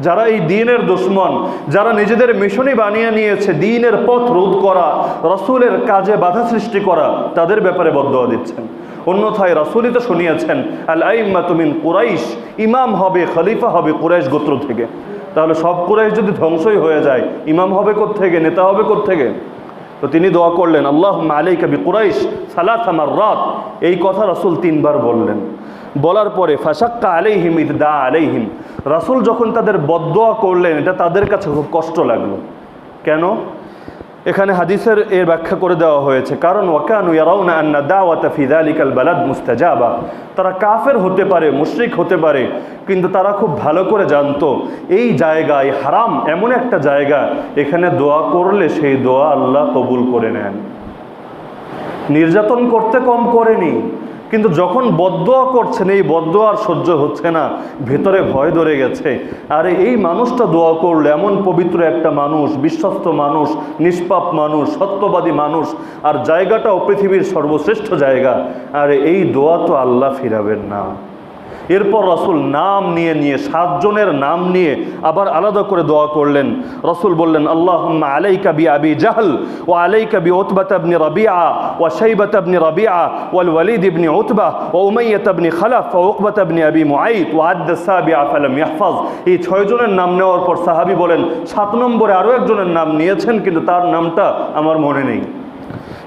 যারা এই দ্বীনের দুশমন, যারা নিজেদের মিশনই বানিয়ে নিয়েছে দ্বীনের পথ রোধ করা, রাসূলের কাজে বাধা সৃষ্টি করা, তাদের ব্যাপারে বদদোয়া দিচ্ছেন। অন্যথায় রাসূলই তো শুনিয়েছেন, আল আইম্মাতু মিন কুরাইশ, ইমাম হবে, খলিফা হবে কুরাইশ গোত্র থেকে। তাহলে সব কুরাইশ যদি ধ্বংসই হয়ে যায়, ইমাম হবে কোত্থেকে, নেতা হবে কোত্থেকে? তো তিনি দোয়া করলেন, আল্লাহুম্মা আলাইকা বিকুরাইশ সালাসা মাররাত, এই কথা রাসূল 3 বার বললেন। বলার পরে ফাশাক্কা আলাইহিম ইদ দা আলাইহিম, রাসূল যখন তাদের বদদোয়া করলেন, এটা তাদের কাছে খুব কষ্ট লাগলো। কেন? এখানে হাদিসের এর ব্যাখ্যা করে দেওয়া হয়েছে, কারণ ওয়াকানু ইয়ারাউনা আন্না দাওয়াতা ফি যালিকাল বালাদ মুস্তাজাবা, তারা কাফের হতে পারে, মুশরিক হতে পারে, কিন্তু তারা খুব ভালো করে জানতো এই জায়গায় হারাম, এমন একটা জায়গা, এখানে দোয়া করলে সেই দোয়া আল্লাহ কবুল করে নেন। নির্যাতন করতে কম করেনি, কিন্তু যখন বদদোয়া করছেন, এই বদদোয়া আর সহ্য হচ্ছে না, ভেতরে ভয় ধরে গেছে। আরে এই মানুষটা দোয়া করলে, এমন পবিত্র একটা মানুষ, বিশ্বস্ত মানুষ, নিষ্পাপ মানুষ, সত্যবাদী মানুষ, আর জায়গাটাও পৃথিবীর সর্বশ্রেষ্ঠ জায়গা, আরে এই দোয়া তো আল্লাহ ফিরাবেন না। এরপর রাসূল নাম নিয়ে 7 জনের নাম নিয়ে আবার আলাদা করে দোয়া করলেন। রাসূল বললেন, আল্লাহুম্মা আলাইকা বি আবি জাহল ওয়া আলাইকা বি উতবাতা ইবনে রাবিআ ওয়া শাইবাতা ইবনে রাবিআ ওয়াল ওয়ালিদ ইবনে উতবা ওয়া উমাইয়া ইবনে খালাফ ওয়া উকবাতা ইবনে আবি মুআইত ওয়া আদ্দা সাবিআ ফালাম ইয়াহফাজ। এই 6 জনের নাম নেওয়ার পর সাহাবী বলেন, 7 নম্বরে আরো একজনের নাম নিয়েছেন, কিন্তু তার নামটা আমার মনে নেই।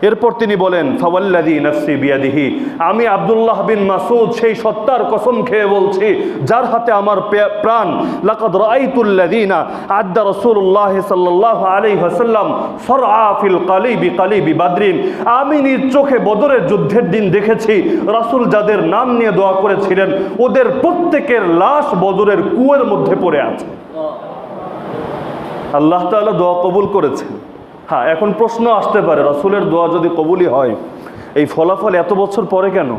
এরপর তিনি বলেন, ফাওয়াল্লাযী নাফসি বিয়াদিহি, আমি আব্দুল্লাহ বিন মাসউদ সেই সত্তার কসম খেয়ে বলছি যার হাতে আমার প্রাণ, লাকাদ রাআইতুল্লাযীনা আদ্দা রাসূলুল্লাহ সাল্লাল্লাহু আলাইহি ওয়াসাল্লাম সরআ ফিল কালিবি বাদরিন, আমি নিজ চোখে বদরের যুদ্ধের দিন দেখেছি রাসূল যাদের নাম নিয়ে দোয়া করেছিলেন, ওদের প্রত্যেকের লাশ বদরের কুয়োর মধ্যে পড়ে আছে। আল্লাহ তাআলা দোয়া কবুল করেছেন। হ্যাঁ, এখন প্রশ্ন আসতে পারে, রাসূলের দোয়া যদি কবুলই হয়, এই ফলাফল এত বছর পরে কেন?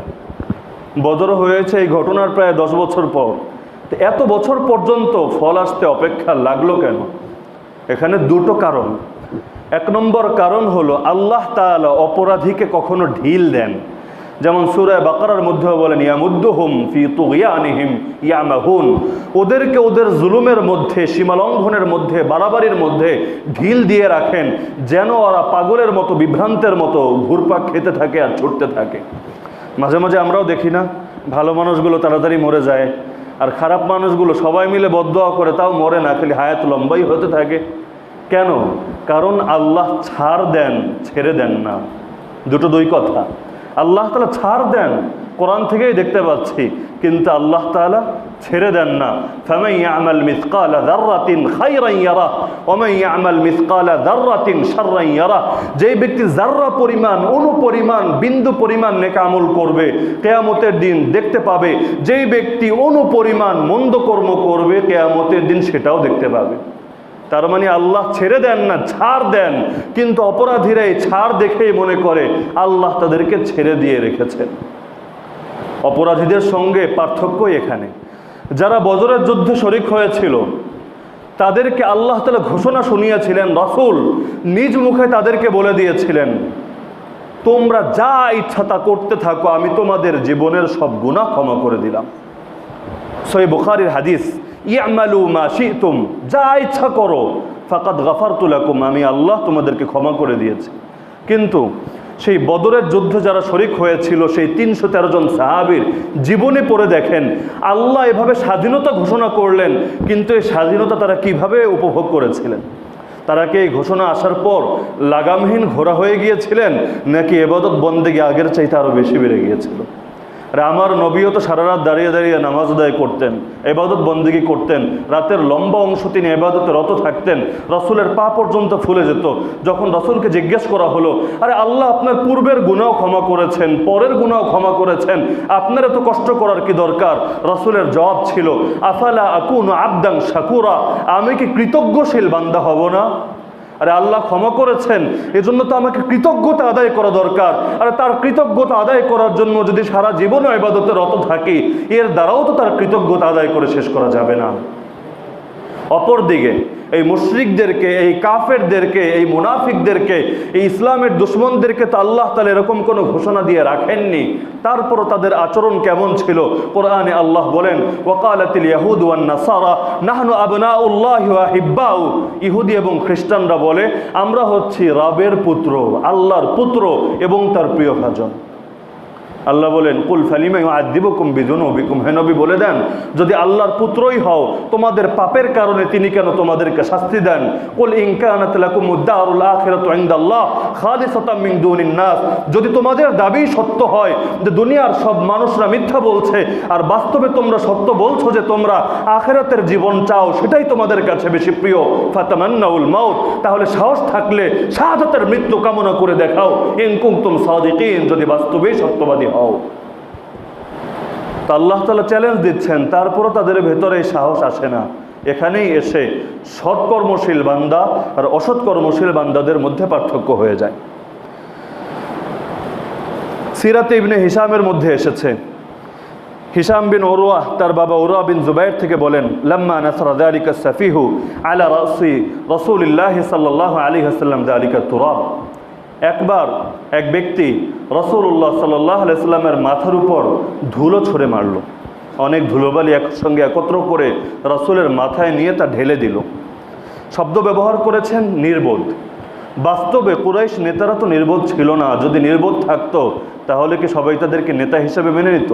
বদর হয়েছে এই ঘটনার প্রায় 10 বছর পর, এত বছর পর্যন্ত ফল আসতে অপেক্ষা লাগলো কেন? এখানে 2টো কারণ। 1 নম্বর কারণ হলো, আল্লাহ তাআলা অপরাধীকে কখনো ঢিল দেন, যেমন সূরা বাকারার মধ্যে বলেন, ইয়ামুদ্দুহুম ফি তুগয়ানিহিম ইয়ামাহুন, ওদেরকে ওদের জুলুমের মধ্যে, সীমালঙ্ঘনের মধ্যে, বাড়াবাড়ির মধ্যে ঢিল দিয়ে রাখেন, যেন ওরা পাগলের মতো, বিভ্রান্তের মতো ঘুরপাক খেতে থাকে আর ছুটতে থাকে। মাঝে মাঝে আমরাও দেখি না, ভালো মানুষগুলো তাড়াতাড়ি মরে যায়, আর খারাপ মানুষগুলো সবাই মিলে বদদোয়া করে, তাও মরে না, খালি হায়াত লম্বাই হতে থাকে। কেন? কারণ আল্লাহ ছাড় দেন, ছেড়ে দেন না। 2 কথা। আল্লাহ তাআলা ছাড় দেন, কোরআন থেকেই দেখতে পাচ্ছি, কিন্তু আল্লাহ তাআলা ছেড়ে দেন না। ফামান ইয়ামাল মিসকালা যাররাতিন খায়রান ইয়ারা ওয়া মান ইয়ামাল মিসকালা যাররাতিন শাররান ইয়ারা, যেই ব্যক্তি যাররা পরিমাণ, অণু পরিমাণ, বিন্দু পরিমাণ নেক আমল করবে, কিয়ামতের দিন দেখতে পাবে। যেই ব্যক্তি অণু পরিমাণ মন্দ কর্ম করবে, কিয়ামতের দিন সেটাও দেখতে পাবে। তার মানে আল্লাহ ছেড়ে দেন না, ছাড় দেন, কিন্তু অপরাধীরা এই ছাড় দেখেই মনে করে আল্লাহ তাদেরকে ছেড়ে দিয়ে রেখেছেন। অপরাধীদের সঙ্গে পার্থক্য এখানে। যারা বদরের যুদ্ধে শরীক হয়েছিল, তাদেরকে আল্লাহ তাআলা ঘোষণা শুনিয়েছিলেন, রাসূল নিজ মুখে তাদেরকে বলে দিয়েছিলেন, তোমরা যা ইচ্ছা তা করতে থাকো, আমি তোমাদের জীবনের সব গুনাহ ক্ষমা করে দিলাম। সহিহ বুখারীর হাদিস, ইয়ামালু মা শি'তুম, যা ইচ্ছা করো, ফাকাদ গাফারতু লাকুম, আমি আল্লাহ তোমাদেরকে ক্ষমা করে দিয়েছি। কিন্তু সেই বদরের যুদ্ধে যারা শরীক হয়েছিল, সেই 313 জন সাহাবীর জীবনে পড়ে দেখেন, আল্লাহ এভাবে স্বাধীনতা ঘোষণা করলেন, কিন্তু এই স্বাধীনতা তারা কিভাবে উপভোগ করেছিলেন? তারা কি এই ঘোষণা আসার পর লাগামহীন ঘোড়া হয়ে গিয়েছিলেন, নাকি ইবাদত বন্দেগী আগের চাইতে আরো বেশি বেড়ে গিয়েছিল? আর আমার নবীও তো সারা রাত দাঁড়িয়ে দাঁড়িয়ে নামাজ আদায় করতেন, ইবাদত বন্দেগী করতেন, রাতের লম্বা অংশ তিনি ইবাদতে রত থাকতেন, রসুলের পা পর্যন্ত ফুলে যেত। যখন রসুলকে জিজ্ঞেস করা হলো, আরে আল্লাহ আপনার পূর্বের গুনাহ ক্ষমা করেছেন, পরের গুনাহ ক্ষমা করেছেন, আপনার এত কষ্ট করার কি দরকার? রসুলের জবাব ছিল, আফালা আকুনু আবদান শাকুরা, আমি কি কৃতজ্ঞশীল বান্দা হব না? আরে আল্লাহ ক্ষমা করেছেন, এজন্য তো আমাকে কৃতজ্ঞতা আদায় করা দরকার। আরে তার কৃতজ্ঞতা আদায় করার জন্য যদি সারা জীবনও ইবাদতে রত থাকি, এর দ্বারাও তো তার কৃতজ্ঞতা আদায় করে শেষ করা যাবে না। অপরদিকে এই মুশরিকদেরকে, এই কাফেরদেরকে, এই মুনাফিকদেরকে, এই ইসলামের দুশমনদেরকে তো আল্লাহ তাআলা এরকম কোনো ঘোষণা দিয়ে রাখেননি। তারপরও তাদের আচরণ কেমন ছিল? কোরআনে আল্লাহ বলেন, ওয়াকালাতিল ইয়াহুদ ওয়ান নাসারা নাহনু আবনাউল্লাহি ওয়া আহিব্বাউ, ইহুদি এবং খ্রিস্টানরা বলে আমরা হচ্ছি রবের পুত্র, আল্লাহর পুত্র এবং তার প্রিয় ভাজন। আল্লাহ বলেন, কুল ফালিমা ইউআযিবুকুম বিযুনুবিকুম, হে নবী বলে দেন, যদি আল্লাহর পুত্রই হও তোমাদের পাপের কারণে তিনি কেন তোমাদেরকে শাস্তি দেন? কুল ইন কানাত লাকুমুদ দারুল আখিরাতু ইনদাল্লাহ খালিসাতাম মিন দুনিন নাস, যদি তোমাদের দাবি সত্য হয় যে দুনিয়ার সব মানুষরা মিথ্যা বলছে আর বাস্তবে তোমরা সত্য বলছো যে তোমরা আখিরাতের জীবন চাও, সেটাই তোমাদের কাছে বেশি প্রিয়, ফাতামান্নাউল মাউত, তাহলে সাহস থাকলে শাহাদাতের মৃত্যু কামনা করে দেখাও, ইন কুনতুম সাদিকিন, যদি বাস্তবেই সত্যবাদী হও। তো আল্লাহ তাআলা চ্যালেঞ্জ দিচ্ছেন, তারপরও তাদের ভেতরে সাহস আসে না। এখানেই এসে সৎকর্মশীল বান্দা আর অসৎকর্মশীল বান্দাদের মধ্যে পার্থক্য হয়ে যায়। সিরাতে ইবনে হিশামের মধ্যে এসেছে, হিশাম বিন উরওয়া তার বাবা উরওয়া বিন জুবাইর থেকে বলেন, লাম্মা নাসরা যালিকা সাফিহু আলা রাসি রাসূলিল্লাহ সাল্লাল্লাহু আলাইহি ওয়াসাল্লাম যালিকা তুরাব, একবার এক ব্যক্তি রাসূলুল্লাহ সাল্লাল্লাহু আলাইহি ওয়াসাল্লামের মাথার উপর ধুলো ছুঁড়ে মারল, অনেক ধুলোবালি একসঙ্গে একত্র করে রাসূলের মাথায় নিয়ে তা ঢেলে দিল। শব্দ ব্যবহার করেছেন নির্বোধ। বাস্তবে কুরাইশ নেতারা তো নির্বোধ ছিল না, যদি নির্বোধ থাকতো তাহলে কি সবাই তাদেরকে নেতা হিসেবে মেনে নিত?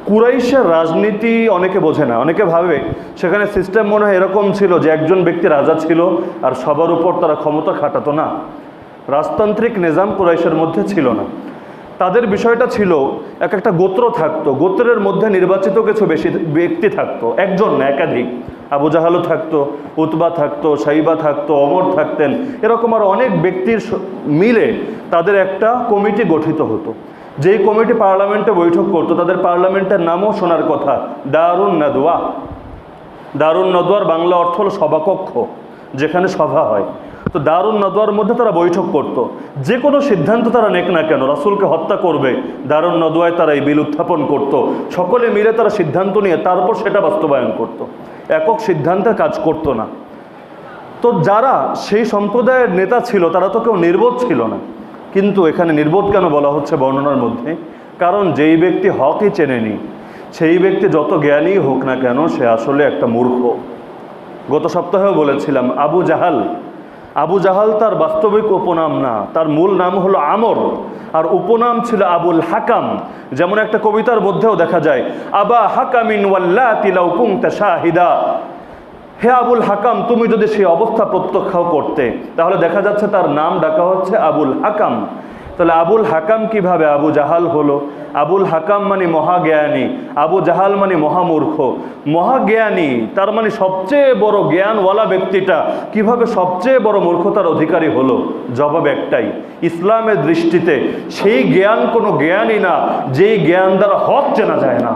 কুরাইশের রাজনীতি অনেকে বোঝে না, অনেকে ভাবে সেখানে সিস্টেম মনে হয় এরকম ছিল যে একজন ব্যক্তি রাজা ছিল আর সবার উপর তারা ক্ষমতা খাটাতো না। রাজতান্ত্রিক নিজাম কুরাইশের মধ্যে ছিল না। তাদের বিষয়টা ছিল এক একটা গোত্র থাকতো, গোত্রের মধ্যে নির্বাচিত কিছু বেশি ব্যক্তি থাকতো, একজন না একাধিক। আবু জাহালও থাকতো, উতবা থাকতো, সাইবা থাকতো, ওমর থাকতেন, এরকম আর অনেক ব্যক্তির মিলে তাদের একটা কমিটি গঠিত হতো। যেই কমিটি পার্লামেন্টে বৈঠক করতো, তাদের পার্লামেন্টের নামও শোনার কথা, দারুন নাদওয়া। দারুন নাদওয়ার বাংলা অর্থ হলো সভাকক্ষ, যেখানে সভা হয়। তো দারুন নাদওয়ার মধ্যে তারা বৈঠক করত। যে কোনো সিদ্ধান্ত তারা নেক না কেন, রাসূলকে হত্যা করবে, দারুন নাদওয়ায় তারা এই বিল উত্থাপন করত। সকলে মিলে তারা সিদ্ধান্ত নিয়ে তারপর সেটা বাস্তবায়ন করত, একক সিদ্ধান্তের কাজ করত না। তো যারা সেই সম্প্রদায়ের নেতা ছিল তারা তো কেউ নির্বোধ ছিল না। কিন্তু এখানে নির্বোধ কেন বলা হচ্ছে বর্ণনার মধ্যে? কারণ যেই ব্যক্তি হকই চেনেনি, সেই ব্যক্তি যত জ্ঞানী হোক না কেন, সে আসলে একটা মূর্খ। গত সপ্তাহেও বলেছিলাম, আবু জাহাল তার বাস্তবিক উপনাম না, তার মূল নাম হলো আমর, আর উপনাম ছিল আবুল হাকাম। যেমন একটা কবিতার মধ্যেও দেখা যায়, আবা হাকামিন ওয়াল্লাতি লাউ কুনতা শাহিদা, হে আবুল হাকাম, তুমি যদি সেই অবস্থা প্রত্যক্ষ করতে, তাহলে দেখা যাচ্ছে তার নাম ডাকা হচ্ছে আবুল হাকাম। তাহলে আবুল হাকাম কিভাবে আবু জাহাল হলো? আবুল হাকাম মানে মহাজ্ঞানী, আবু জাহাল মানে মহামূর্খ। মহাজ্ঞানী তার মানে সবচেয়ে বড় জ্ঞানওয়ালা ব্যক্তিটা কিভাবে সবচেয়ে বড় মূর্খতার অধিকারী হলো? জবাব একটাই, ইসলামের দৃষ্টিতে সেই জ্ঞান কোনো জ্ঞানই না যেই জ্ঞান দ্বারা হক চেনা যায় না।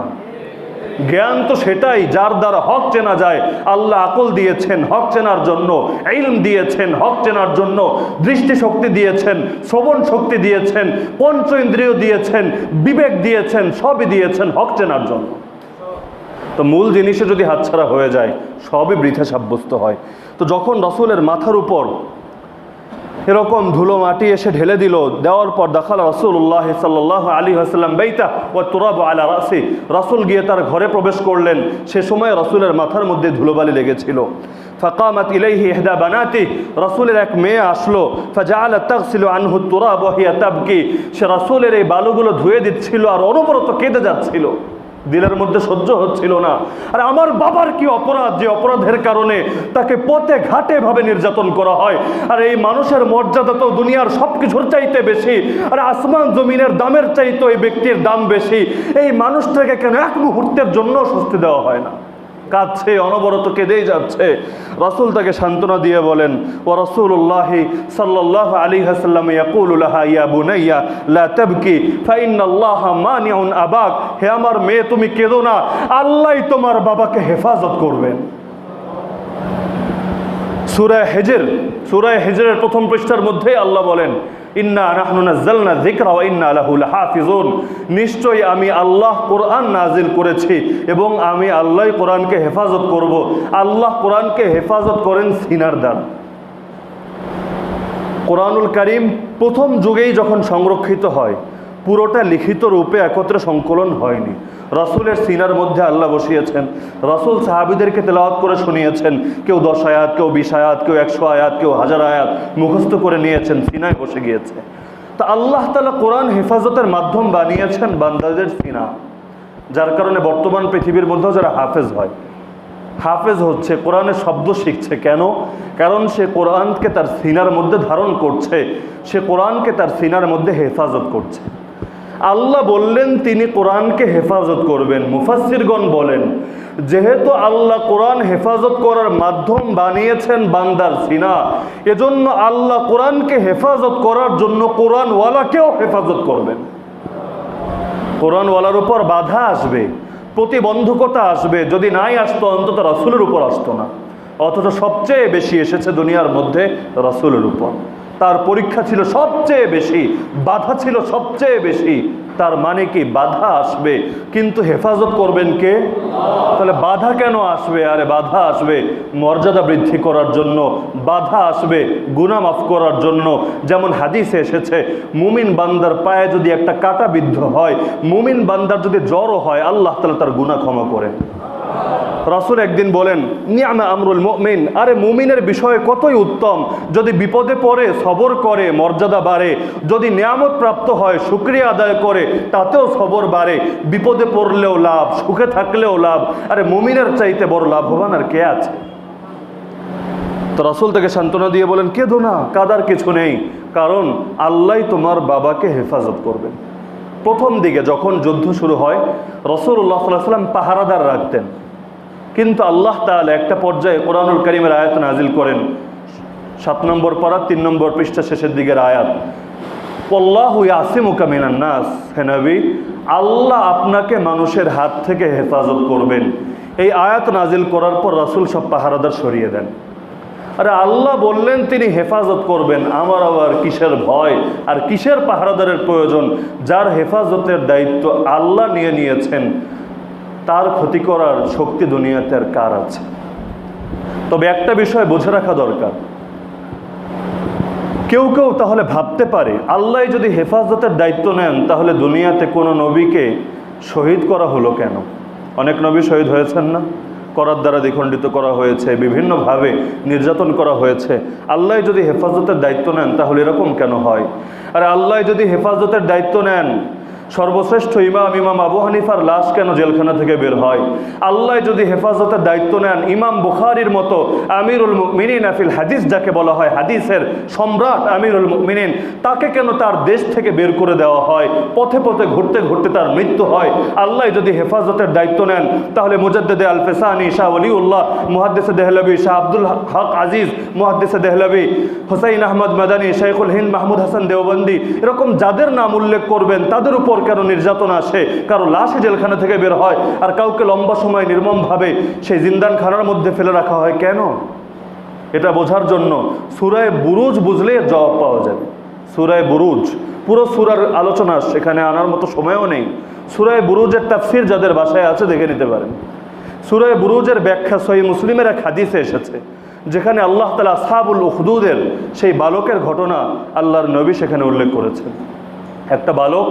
জ্ঞান তো সেটাই যার দ্বারা হক চেনা যায়। আল্লাহ আকল দিয়েছেন হক চেনার জন্য, ইলম দিয়েছেন হক চেনার জন্য, দৃষ্টিশক্তি দিয়েছেন, শ্রবণ শক্তি দিয়েছেন, পঞ্চ ইন্দ্রিয় দিয়েছেন, বিবেক দিয়েছেন, সবই দিয়েছেন হক চেনার জন্য। তো মূল জিনিসে যদি হাতছাড়া হয়ে যায়, সবই বৃথা সাব্যস্ত হয়। তো যখন রাসূলের মাথার উপর এরকম ধুলো মাটি এসে ঢেলে দিল, দেওয়ার পর দাখালা রাসূলুল্লাহ সাল্লাল্লাহু আলাইহি ওয়াসাল্লাম বাইতা ওয়া তুরাবু আলা রাসি, রাসূল গিয়ে তার ঘরে প্রবেশ করলেন। সে সময় রাসূলের মাথার মধ্যে ধুলোবালি লেগেছিল। ফাকামাত ইলাইহি ইহদা বানাতি, রাসূলের এক মেয়ে আসলো। ফাজাআলাত তাগসিলু আনহু তুরাব ওয়া হিয়া তাবকি, সে রাসূলের এই বালুগুলো ধুয়ে দিচ্ছিল আর অনবরত কেঁদে যাচ্ছিল। দিলের মধ্যে সহ্য হচ্ছিল না। আর আমার বাবার কি অপরাধ যে অপরাধের কারণে তাকে পথে ঘাটে ভাবে নির্যাতন করা হয়। আর এই মানুষের মর্যাদা তো দুনিয়ার সব কিছুর চাইতে বেশি, আর আসমান জমিনের দামের চাইতে এই ব্যক্তির দাম বেশি। এই মানুষটাকে কেন এক মুহূর্তের জন্য স্বস্তি দেওয়া হয় না? কাঁদছে, অনবরত কেঁদেই যাচ্ছে। রাসূল তাকে সান্ত্বনা দিয়ে বলেন, ওয়া রাসূলুল্লাহি সাল্লাল্লাহু আলাইহি ওয়াসাল্লাম ইয়াকুলু লাহা ইয়া বুনাইয়া লা তাবকি ফা ইন্নাল্লাহা মানিউন আবাক। হে আমার মেয়ে, তুমি কেঁদো না, আল্লাহই তোমার বাবাকে হেফাজত করবেন। সূরা হিজরের প্রথম পৃষ্ঠার মধ্যে আল্লাহ বলেন, ইন্না নাহনু নাযালনা যিকরা ওয়া ইন্না লাহু লাহাফিজুন। নিশ্চয়ই আমি আল্লাহ কোরআন নাজিল করেছি এবং আমি আল্লাহই কোরআনকে হেফাজত করব। আল্লাহ কোরআনকে হেফাজত করেন সিনার দ্বারা। কোরআনুল কারীম প্রথম যুগেই যখন সংরক্ষিত হয়, পুরোটা লিখিত রূপে একত্রে সংকলন হয়নি। রাসূলের সিনার মধ্যে আল্লাহ বসিয়েছেন। রাসূল সাহাবীদেরকে তেলাওয়াত করে শুনিয়েছেন। কেউ 10 আয়াত, কেউ 20 আয়াত, কেউ 100 আয়াত, কেউ 1000 আয়াত মুখস্থ করে নিয়েছেন, সিনায় বসে গিয়েছে। তো আল্লাহ তাআলা কোরআন হেফাজতের মাধ্যম বানিয়েছেন বান্দাদের সিনা, যার কারণে বর্তমান পৃথিবীর মধ্যেও যারা হাফেজ হচ্ছে, কোরআনের শব্দ শিখছে, কেন? কারণ সে কোরআনকে তার সিনার মধ্যে ধারণ করছে, সে কোরআনকে তার সিনার মধ্যে হেফাজত করছে। আল্লাহ বললেন তিনি কোরআনকে হেফাজত করবেন। মুফাসসিরগণ বলেন, যেহেতু আল্লাহ কোরআন হেফাজত করার মাধ্যম বানিয়েছেন বান্দার সিনা, এজন্য আল্লাহ কোরআনকে হেফাজত করার জন্য কোরআনওয়ালাকেও হেফাজত করবেন। কোরআনওয়ালার উপর বাধা আসবে, প্রতিবন্ধকতা আসবে, যদি নাই আসতো অন্তত রাসূলের উপর আসতো না। অথচ সবচেয়ে বেশি এসেছে দুনিয়ার মধ্যে রাসূলের উপর। তার পরীক্ষা ছিল সবচেয়ে বেশি, বাধা ছিল সবচেয়ে বেশি। তার মানে কি? বাধা আসবে, কিন্তু হেফাজত করবেন কে? তাহলে বাধা কেন আসবে? আরে বাধা আসবে মর্যাদা বৃদ্ধি করার জন্য, বাধা আসবে গুনাহ মাফ করার জন্য। যেমন হাদিসে এসেছে, মুমিন বান্দার পায়ে যদি একটা কাঁটা বিদ্ধ হয়, মুমিন বান্দার যদি জ্বরও হয়, আল্লাহ তাআলা তার গুনাহ ক্ষমা করেন। রাসূল একদিন বলেন, নি'মা আমরুল মুমিন, আরে মুমিনের বিষয়ে কতই উত্তম, যদি বিপদে পড়ে সবর করে মর্যাদা বাড়ে, যদি নিয়ামত প্রাপ্ত হয় শুকরিয়া আদায় করে তাতেও সবর বাড়ে, বিপদে পড়লেও লাভ, সুখে থাকলেও লাভ। আরে মুমিনের চাইতে বড় লাভবান আর কে আছে? তো রাসূল তাকে সান্ত্বনা দিয়ে বলেন, কেঁদো না, কাঁদার কিছু নেই, কারণ আল্লাহই তোমার বাবাকে হেফাজত করবেন। প্রথম দিকে যখন যুদ্ধ শুরু হয়, রাসূলুল্লাহ সাল্লাল্লাহু আলাইহি ওয়াসাল্লাম পাহারাদার রাখতেন, কিন্তু আল্লাহ তাআলা একটা পর্যায়ে কোরআনুল কারীমের আয়াত নাজিল করেন। 7 নম্বর পারা 3 নম্বর পৃষ্ঠা শেষের দিকের আয়াত, ওয়াল্লাহু ইয়াসিমুকা মিনান নাস। হে নবী, আল্লাহ আপনাকে মানুষের হাত থেকে হেফাজত করবেন। এই আয়াত নাজিল করার পর রাসূল সব পাহারাদার সরিয়ে দেন। আরে আল্লাহ বললেন তিনি হেফাজত করবেন, আমার আবার কিসের ভয় আর কিসের পাহারাদারের প্রয়োজন? যার হেফাজতের দায়িত্ব আল্লাহ নিয়ে নিয়েছেন, তার ক্ষতি করার শক্তি দুনিয়াতে আর কার আছে? তবে একটা বিষয় বুঝে রাখা দরকার, কেউ তাহলে ভাবতে পারে আল্লাহ যদি হেফাজতের দায়িত্ব নেন, তাহলে দুনিয়াতে কোনো নবীকে শহীদ করা হলো কেন? অনেক নবী শহীদ হয়েছেন না? করার দ্বারা দ্বিখণ্ডিত করা হয়েছে, বিভিন্নভাবে নির্যাতন করা হয়েছে। আল্লাহ যদি হেফাজতের দায়িত্ব নেন, তাহলে এরকম কেন হয়? আর আল্লাহ যদি হেফাজতের দায়িত্ব নেন, সর্বশ্রেষ্ঠ ইমাম আবু হানিফার লাশ কেন জেলখানা থেকে বের হয়? আল্লাহ যদি হেফাজতের দায়িত্ব নেন, ইমাম বুখারীর মতো আমিরুল মুমিনিন ফিল হাদিস, যাকে বলা হয় হাদিসের সম্রাট আমিরুল মুমিনিন, তাকে কেন তার দেশ থেকে বের করে দেওয়া হয়? পথে পথে ঘুরতে ঘুরতে তার মৃত্যু হয়। আল্লাহ যদি হেফাজতের দায়িত্ব নেন, তাহলে মুজাদ্দিদে আল ফেসানি, শাহ ওলিউল্লাহ, মুহাদ্দিসে দেহলভী, শাহ আব্দুল হক আজিজ, মুহাদ্দিসে দেহলভী, হুসাইন আহমদ মাদানী, শাইখুল হিন্দ মাহমুদ হাসান দেওবন্দি, এরকম যাদের নাম উল্লেখ করবেন, তাদের উপর কেন নির্যাতন আসে? কারো লাশই জেলখানা থেকে বের হয়, আর কাউকে লম্বা সময় নির্মমভাবে সেই জিন্দান খানার মধ্যে ফেলে রাখা হয় কেন? এটা বোঝার জন্য সূরা বুরুজ বুঝলে জবাব পাওয়া যাবে। সূরা বুরুজ, পুরো সূরার আলোচনা সেখানে আনার মতো সময়ও নেই। সূরা বুরুজের তাফসীর যাদের বাসায় আছে দেখে নিতে পারেন। সূরা বুরুজের ব্যাখ্যা সহিহ মুসলিমের এক হাদিসে এসেছে, যেখানে আল্লাহ তাআলা আসহাবুল উখদুদের সেই বালকের ঘটনা আল্লাহর নবী সেখানে উল্লেখ করেছেন। একটা বালক,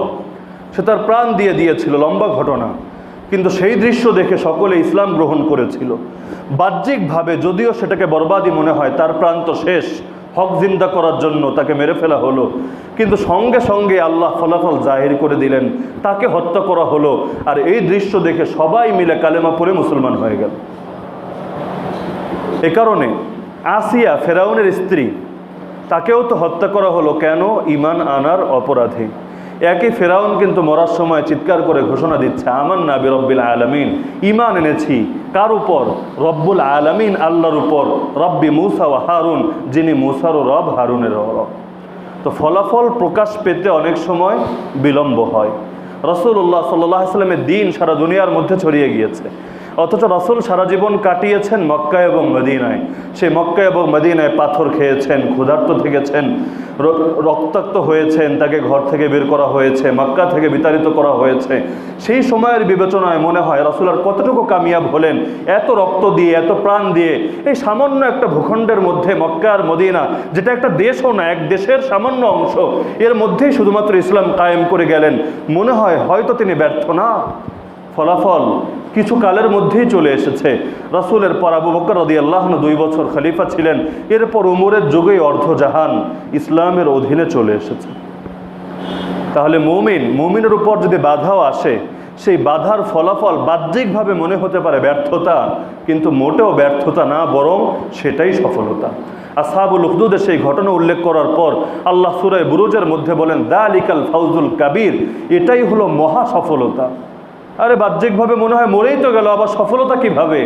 সে তার প্রাণ দিয়ে দিয়েছিল, লম্বা ঘটনা, কিন্তু সেই দৃশ্য দেখে সকলে ইসলাম গ্রহণ করেছিল। বাহ্যিকভাবে যদিও সেটাকে বরবাদি মনে হয়, তার প্রাণ তো শেষ, হক জিন্দা করার জন্য তাকে মেরে ফেলা হলো, কিন্তু সঙ্গে সঙ্গে আল্লাহ ফলাফল জাহির করে দিলেন, তাকে হত্যা করা হলো। আর এই দৃশ্য দেখে সবাই মিলে কালেমা পড়ে মুসলমান হয়ে গেল। এ কারণে আসিয়া, ফেরাউনের স্ত্রী, তাকেও তো হত্যা করা হলো। কেন? ঈমান আনার অপরাধে। একই ফেরাউন কিন্তু মরার সময় চিৎকার করে ঘোষণা দিচ্ছে, আমান্না বিরব্বিল আলামিন, ঈমান এনেছি কার উপর? রব্বুল আলামিন, আল্লাহর উপর। রব্বি মূসা ওয়া হারুন, যিনি মূসারও রব, হারুনেরও রব। তো ফলাফল প্রকাশ পেতে অনেক সময় বিলম্ব হয়। রাসূলুল্লাহ সাল্লাল্লাহু আলাইহি ওয়াসাল্লামের দ্বীন সারা দুনিয়ার মধ্যে ছড়িয়ে গিয়েছে, অথচ রাসূল সারা জীবন কাটিয়েছেন মক্কা এবং মদিনায়। সেই মক্কা এবং মদিনায় পাথর খেয়েছেন, ক্ষুধার্ত থেকেছেন, রক্তাক্ত হয়েছেন, তাকে ঘর থেকে বের করা হয়েছে, মক্কা থেকে বিতাড়িত করা হয়েছে। সেই সময়ের বিবেচনায় মনে হয় রাসূল আর কতটুকু কামিয়াব হলেন, এত রক্ত দিয়ে, এত প্রাণ দিয়ে এই সামান্য একটা ভূখণ্ডের মধ্যে মক্কা আর মদিনা, যেটা একটা দেশও না, এক দেশের সামান্য অংশ, এর মধ্যেই শুধুমাত্র ইসলাম কায়েম করে গেলেন। মনে হয় হয়তো তিনি ব্যর্থ না। ফলাফল কিছু কালের মধ্যেই চলে এসেছে। রাসূলের পর আবু বকর রাদিয়াল্লাহু আনহু 2 বছর খলিফা ছিলেন। এরপর উমরের যুগেই অর্ধজাহান ইসলামের অধীনে চলে এসেছে। তাহলে মুমিনের উপর যদি বাধাও আসে, সেই বাধার ফলাফল বাহ্যিকভাবে মনে হতে পারে ব্যর্থতা, কিন্তু মোটেও ব্যর্থতা না, বরং সেটাই সফলতা। আসহাবুল উখদুদের সেই ঘটনা উল্লেখ করার পর আল্লাহ সূরা বুরুজের মধ্যে বলেন, যালিকাল ফাউজুল কাবীর, এটাই হলো মহা সফলতা। আরে বাহ্যিকভাবে মনে হয় মরেই তো গেল, আবার সফলতা কিভাবে?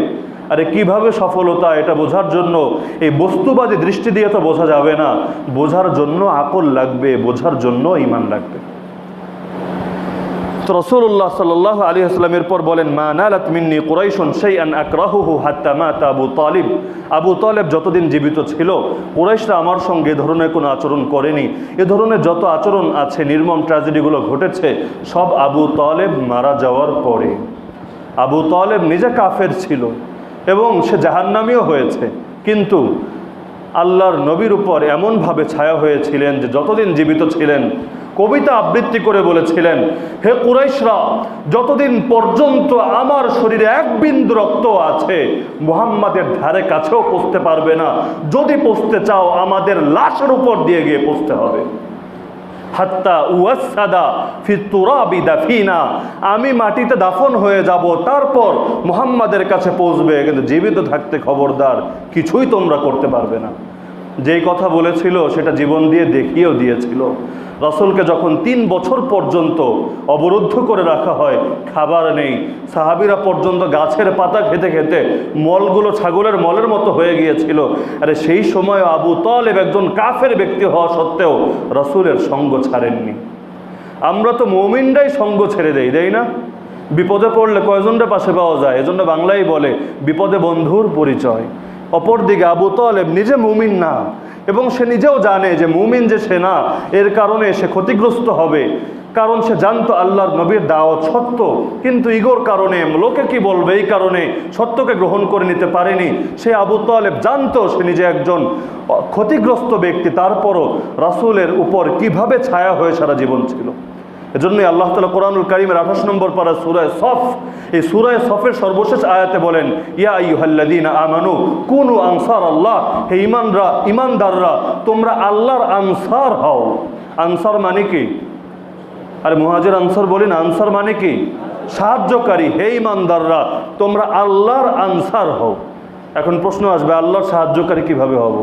আরে কিভাবে সফলতা, এটা বোঝার জন্য এই বস্তুবাদী দৃষ্টি দিয়ে তো বোঝা যাবে না। বোঝার জন্য আকল লাগবে, বোঝার জন্য ঈমান লাগবে। তো রাসূলুল্লাহ সাল্লাল্লাহু আলাইহি ওয়াসাল্লামের পর বলেন, মা নালাত মিন্নি কুরাইশুন শাইআন আকরাহুহু হাত্তা মাতা আবু তালিব। আবু তালেব যতদিন জীবিত ছিল, কুরাইশরা আমার সঙ্গে এ ধরনের কোনো আচরণ করেনি। এ ধরনের যত আচরণ আছে, নির্মম ট্র্যাজেডিগুলো ঘটেছে, সব আবু তালেব মারা যাওয়ার পরে। আবু তালেব নিজে কাফের ছিল এবং সে জাহান্নামীও হয়েছে, কিন্তু আল্লাহর নবীর উপর এমনভাবে ছায়া হয়েছিলেন যে যতদিন জীবিত ছিলেন, কবিতা আবৃত্তি করে বলেছিলেন, হে কুরাইশরা, যতদিন পর্যন্ত আমার শরীরে এক বিন্দু রক্ত আছে, মুহাম্মাদের ধারে কাছেও পৌঁছতে পারবে না। যদি পৌঁছতে চাও, আমাদের লাশের উপর দিয়ে গিয়ে পৌঁছতে হবে। হাত্তা উয়াসাদা ফি তুরাবি দাফিনা, আমি মাটিতে দাফন হয়ে যাব, তারপর মুহাম্মাদের কাছে পৌঁছবে, কিন্তু জীবিত থাকতে খবরদার কিছুই তোমরা করতে পারবে না। যেই কথা বলেছিল সেটা জীবন দিয়ে দেখিয়েও দিয়েছিল। রাসূলকে যখন 3 বছর পর্যন্ত অবরুদ্ধ করে রাখা হয়, খাবার নেই, সাহাবীরা পর্যন্ত গাছের পাতা খেতে খেতে মলগুলো ছাগলের মলের মতো হয়ে গিয়েছিল। আরে সেই সময় আবু তালেব একজন কাফের ব্যক্তি হওয়া সত্ত্বেও রাসূলের সঙ্গ ছাড়েননি। আমরা তো মুমিনরাই সঙ্গ ছেড়ে দেই না? বিপদে পড়লে কয়জনটা পাশে পাওয়া যায়? এজন্য বাংলায় বলে, বিপদে বন্ধুর পরিচয়। অপরদিকে আবু তালেব নিজে মুমিন না, এবং সে নিজেও জানে যে মুমিন যে সে না, এর কারণে সে ক্ষতিগ্রস্ত হবে। কারণ সে জানতো আল্লাহর নবীর দাওয়াত সত্য, কিন্তু ইগোর কারণে, লোকে কি বলবে এই কারণে সত্যকে গ্রহণ করে নিতে পারেনি। সে আবু তালেব জানতো সে নিজে একজন ক্ষতিগ্রস্ত ব্যক্তি, তারপরও রাসূলের উপর কিভাবে ছায়া হয়ে সারা জীবন ছিল। এজন্যই আল্লাহ তাআলা কোরআনুল কারীমের 28 নম্বর পারা সূরা সফ, এই সূরা সফের সর্বশেষ আয়াতে বলেন, ইয়া আইয়ুহাল্লাযীনা আমানু কুনু আনসারাল্লাহ, হে ঈমানদাররা, তোমরা আল্লাহর আনসার হও। আনসার মানে কি? আরে মুহাজির আনসার বলি না, আনসার মানে কি? সাহায্যকারী। হে ঈমানদাররা, তোমরা আল্লাহর আনসার হও। এখন প্রশ্ন আসবে, আল্লাহর সাহায্যকারী কিভাবে হব?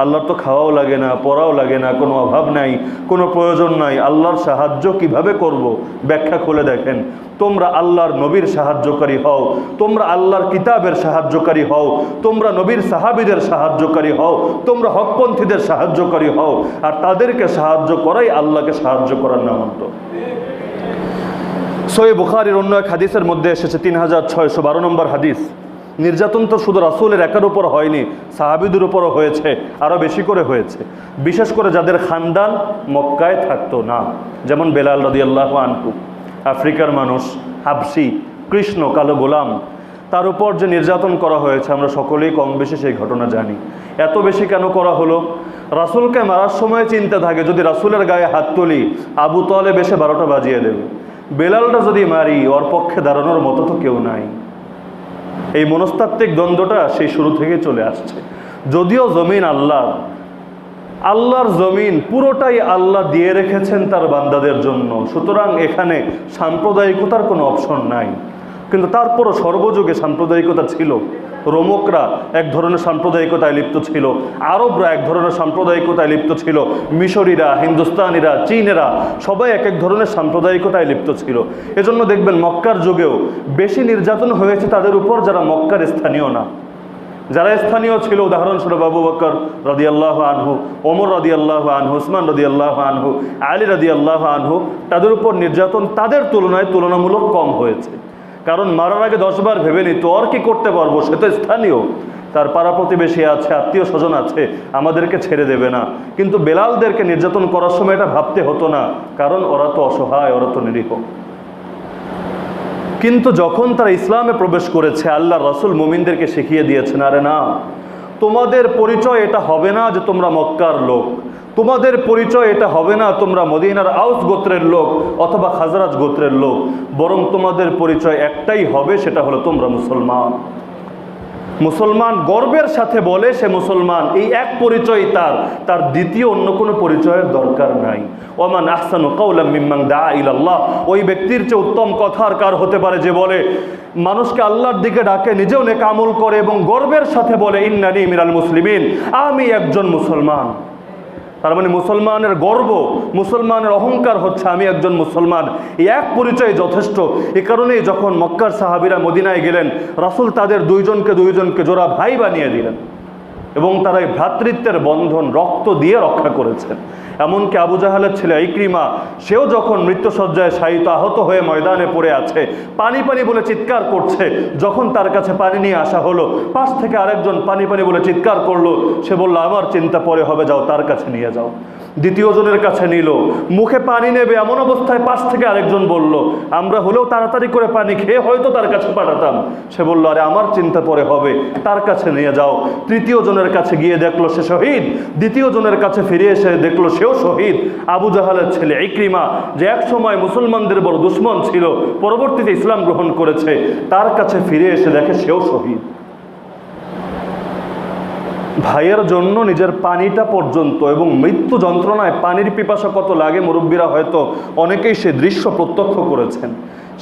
আল্লাহর তো খাওয়াও লাগে না, পড়াও লাগে না, কোনো অভাব নাই, কোনো প্রয়োজন নাই, আল্লাহর সাহায্য কিভাবে করব? ব্যাখ্যা খুলে দেখেন, তোমরা আল্লাহর নবীর সাহায্যকারী হও, তোমরা আল্লাহর কিতাবের সাহায্যকারী হও, তোমরা নবীর সাহাবীদের সাহায্যকারী হও, তোমরা হকপন্থীদের সাহায্যকারী হও, আর তাদেরকে সাহায্য করাই আল্লাহকে সাহায্য করার নামান্ত। সহিহ বুখারীর অন্য এক হাদিসের মধ্যে এসেছে, 3612 নম্বর হাদিস, নির্যাতন তো শুধু রাসূলের একার উপর হয়নি, সাহাবীদের উপরও হয়েছে, আরও বেশি করে হয়েছে। বিশেষ করে যাদের খানদান মক্কায় থাকতো না, যেমন বেলাল রাদিয়াল্লাহু আনহু, আফ্রিকার মানুষ, হাবশি, কৃষ্ণ, কালো গোলাম, তার উপর যে নির্যাতন করা হয়েছে আমরা সকলেই কম বেশি সেই ঘটনা জানি। এত বেশি কেন করা হলো? রাসূলকে মারার সময় চিন্তা থাকে, যদি রাসূলের গায়ে হাত তুলি আবু তালেব এসে 12টা বাজিয়ে দেবে, বেলালটা যদি মারি ওর পক্ষে দাঁড়ানোর মতো তো কেউ নাই। এই মনস্তাত্ত্বিক দ্বন্দ্বটা সেই শুরু থেকে চলে আসছে। যদিও জমিন আল্লাহ, আল্লাহর জমিন পুরোটাই আল্লাহ দিয়ে রেখেছেন তার বান্দাদের জন্য, সুতরাং এখানে সাম্প্রদায়িকতার কোনো অপশন নাই। কিন্তু তারপরও সর্বযুগে সাম্প্রদায়িকতা ছিল। রোমকরা এক ধরনের সাম্প্রদায়িকতায় লিপ্ত ছিল, আরবরা এক ধরনের সাম্প্রদায়িকতায় লিপ্ত ছিল, মিশরীরা, হিন্দুস্তানিরা, চীনেরা সবাই এক এক ধরনের সাম্প্রদায়িকতায় লিপ্ত ছিল। এজন্য দেখবেন মক্কার যুগেও বেশি নির্যাতন হয়েছে তাদের উপর যারা মক্কার স্থানীয় না। যারা স্থানীয় ছিল, উদাহরণস্বরূপ আবু বকর রাদিয়াল্লাহু আনহু, ওমর রাদিয়াল্লাহু আনহু, উসমান রাদিয়াল্লাহু আনহু, আলী রাদিয়াল্লাহু আনহু, তাদের উপর নির্যাতন তাদের তুলনায় তুলনামূলক কম হয়েছে। কারণ মারার আগে 10 বার ভেবে নিত আর কি করতে পারবো, সে তো স্থানীয়, তার পাড়া প্রতিবেশী আছে, আত্মীয় স্বজন আছে, আমাদেরকে ছেড়ে দেবে না। কিন্তু বেলালদেরকে নির্যাতন করার সময় এটা ভাবতে হতো না, কারণ ওরা তো অসহায়, ওরা তো নিরীহ। কিন্তু যখন তারা ইসলামে প্রবেশ করেছে, আল্লাহ রাসূল মুমিনদেরকে শিখিয়ে দিয়েছেন, আরে না, তোমাদের পরিচয় এটা হবে না যে তোমরা মক্কার লোক, তোমাদের পরিচয় এটা হবে না তোমরা মদিনার আউস গোত্রের লোক অথবা খাজরাজ গোত্রের লোক, বরং তোমাদের পরিচয় একটাই হবে, সেটা হলো তোমরা মুসলমান। মুসলমান গর্বের সাথে বলে সে মুসলমান, এই এক পরিচয় তার দ্বিতীয় অন্য কোনো পরিচয়ের দরকার নাই। ওমান আহসানু কাওলাম মিম্মান দা ইলাল্লাহ, ওই ব্যক্তির চেয়ে উত্তম কথা আর কার হতে পারে যে বলে, মানুষকে আল্লাহর দিকে ডাকে, নিজেও নেক আমল করে এবং গর্বের সাথে বলে ইন্নানি মিনাল মুসলিমিন, আমি একজন মুসলমান। তার মানে মুসলমানের গর্ব, মুসলমানের অহংকার হচ্ছে আমি একজন মুসলমান, এই এক পরিচয় যথেষ্ট। এ কারণেই যখন মক্কার সাহাবীরা মদিনায় গেলেন, রাসূল তাদের দুইজনকে জোড়া ভাই বানিয়ে দিলেন এবং তারা এই ভ্রাতৃত্বের বন্ধন রক্ত দিয়ে রক্ষা করেছেন। এমনকি আবু জাহালের ছেলে ইকরিমা, সেও যখন মৃত্যুসজ্জায় শায়িত আহত হয়ে ময়দানে পড়ে আছে, পানি পানি বলে চিৎকার করছে, যখন তার কাছে পানি নিয়ে আসা হলো, পাশ থেকে আরেকজন পানি পানি বলে চিৎকার করলো, সে বলল আমার চিন্তা পরে হবে, যাও তার কাছে নিয়ে যাও। দ্বিতীয় জনের কাছে নিল, মুখে পানি নেবে এমন অবস্থায় পাশ থেকে আরেকজন বলল, আমরা হলেও তাড়াতাড়ি করে পানি খেয়ে হয়তো তার কাছে পাঠাতাম। সে বলল, আরে আমার চিন্তা পরে হবে, তার কাছে নিয়ে যাও। তৃতীয় জনের কাছে গিয়ে দেখলো সে শহীদ, দ্বিতীয় জনের কাছে ফিরে এসে দেখলো সেও শহীদ। আবু জাহালের ছেলে ইকরিমা, যে এক সময় মুসলমানদের বড় দুশমন ছিল, পরবর্তীতে ইসলাম গ্রহণ করেছে, তার কাছে ফিরে এসে দেখে সেও শহীদ। ভাইয়ের জন্য নিজের পানিটা পর্যন্ত, এবং মৃত্যু যন্ত্রণায় পানির পিপাসা কত লাগে মুরব্বীরা হয়তো অনেকেই সে দৃশ্য প্রত্যক্ষ করেছেন।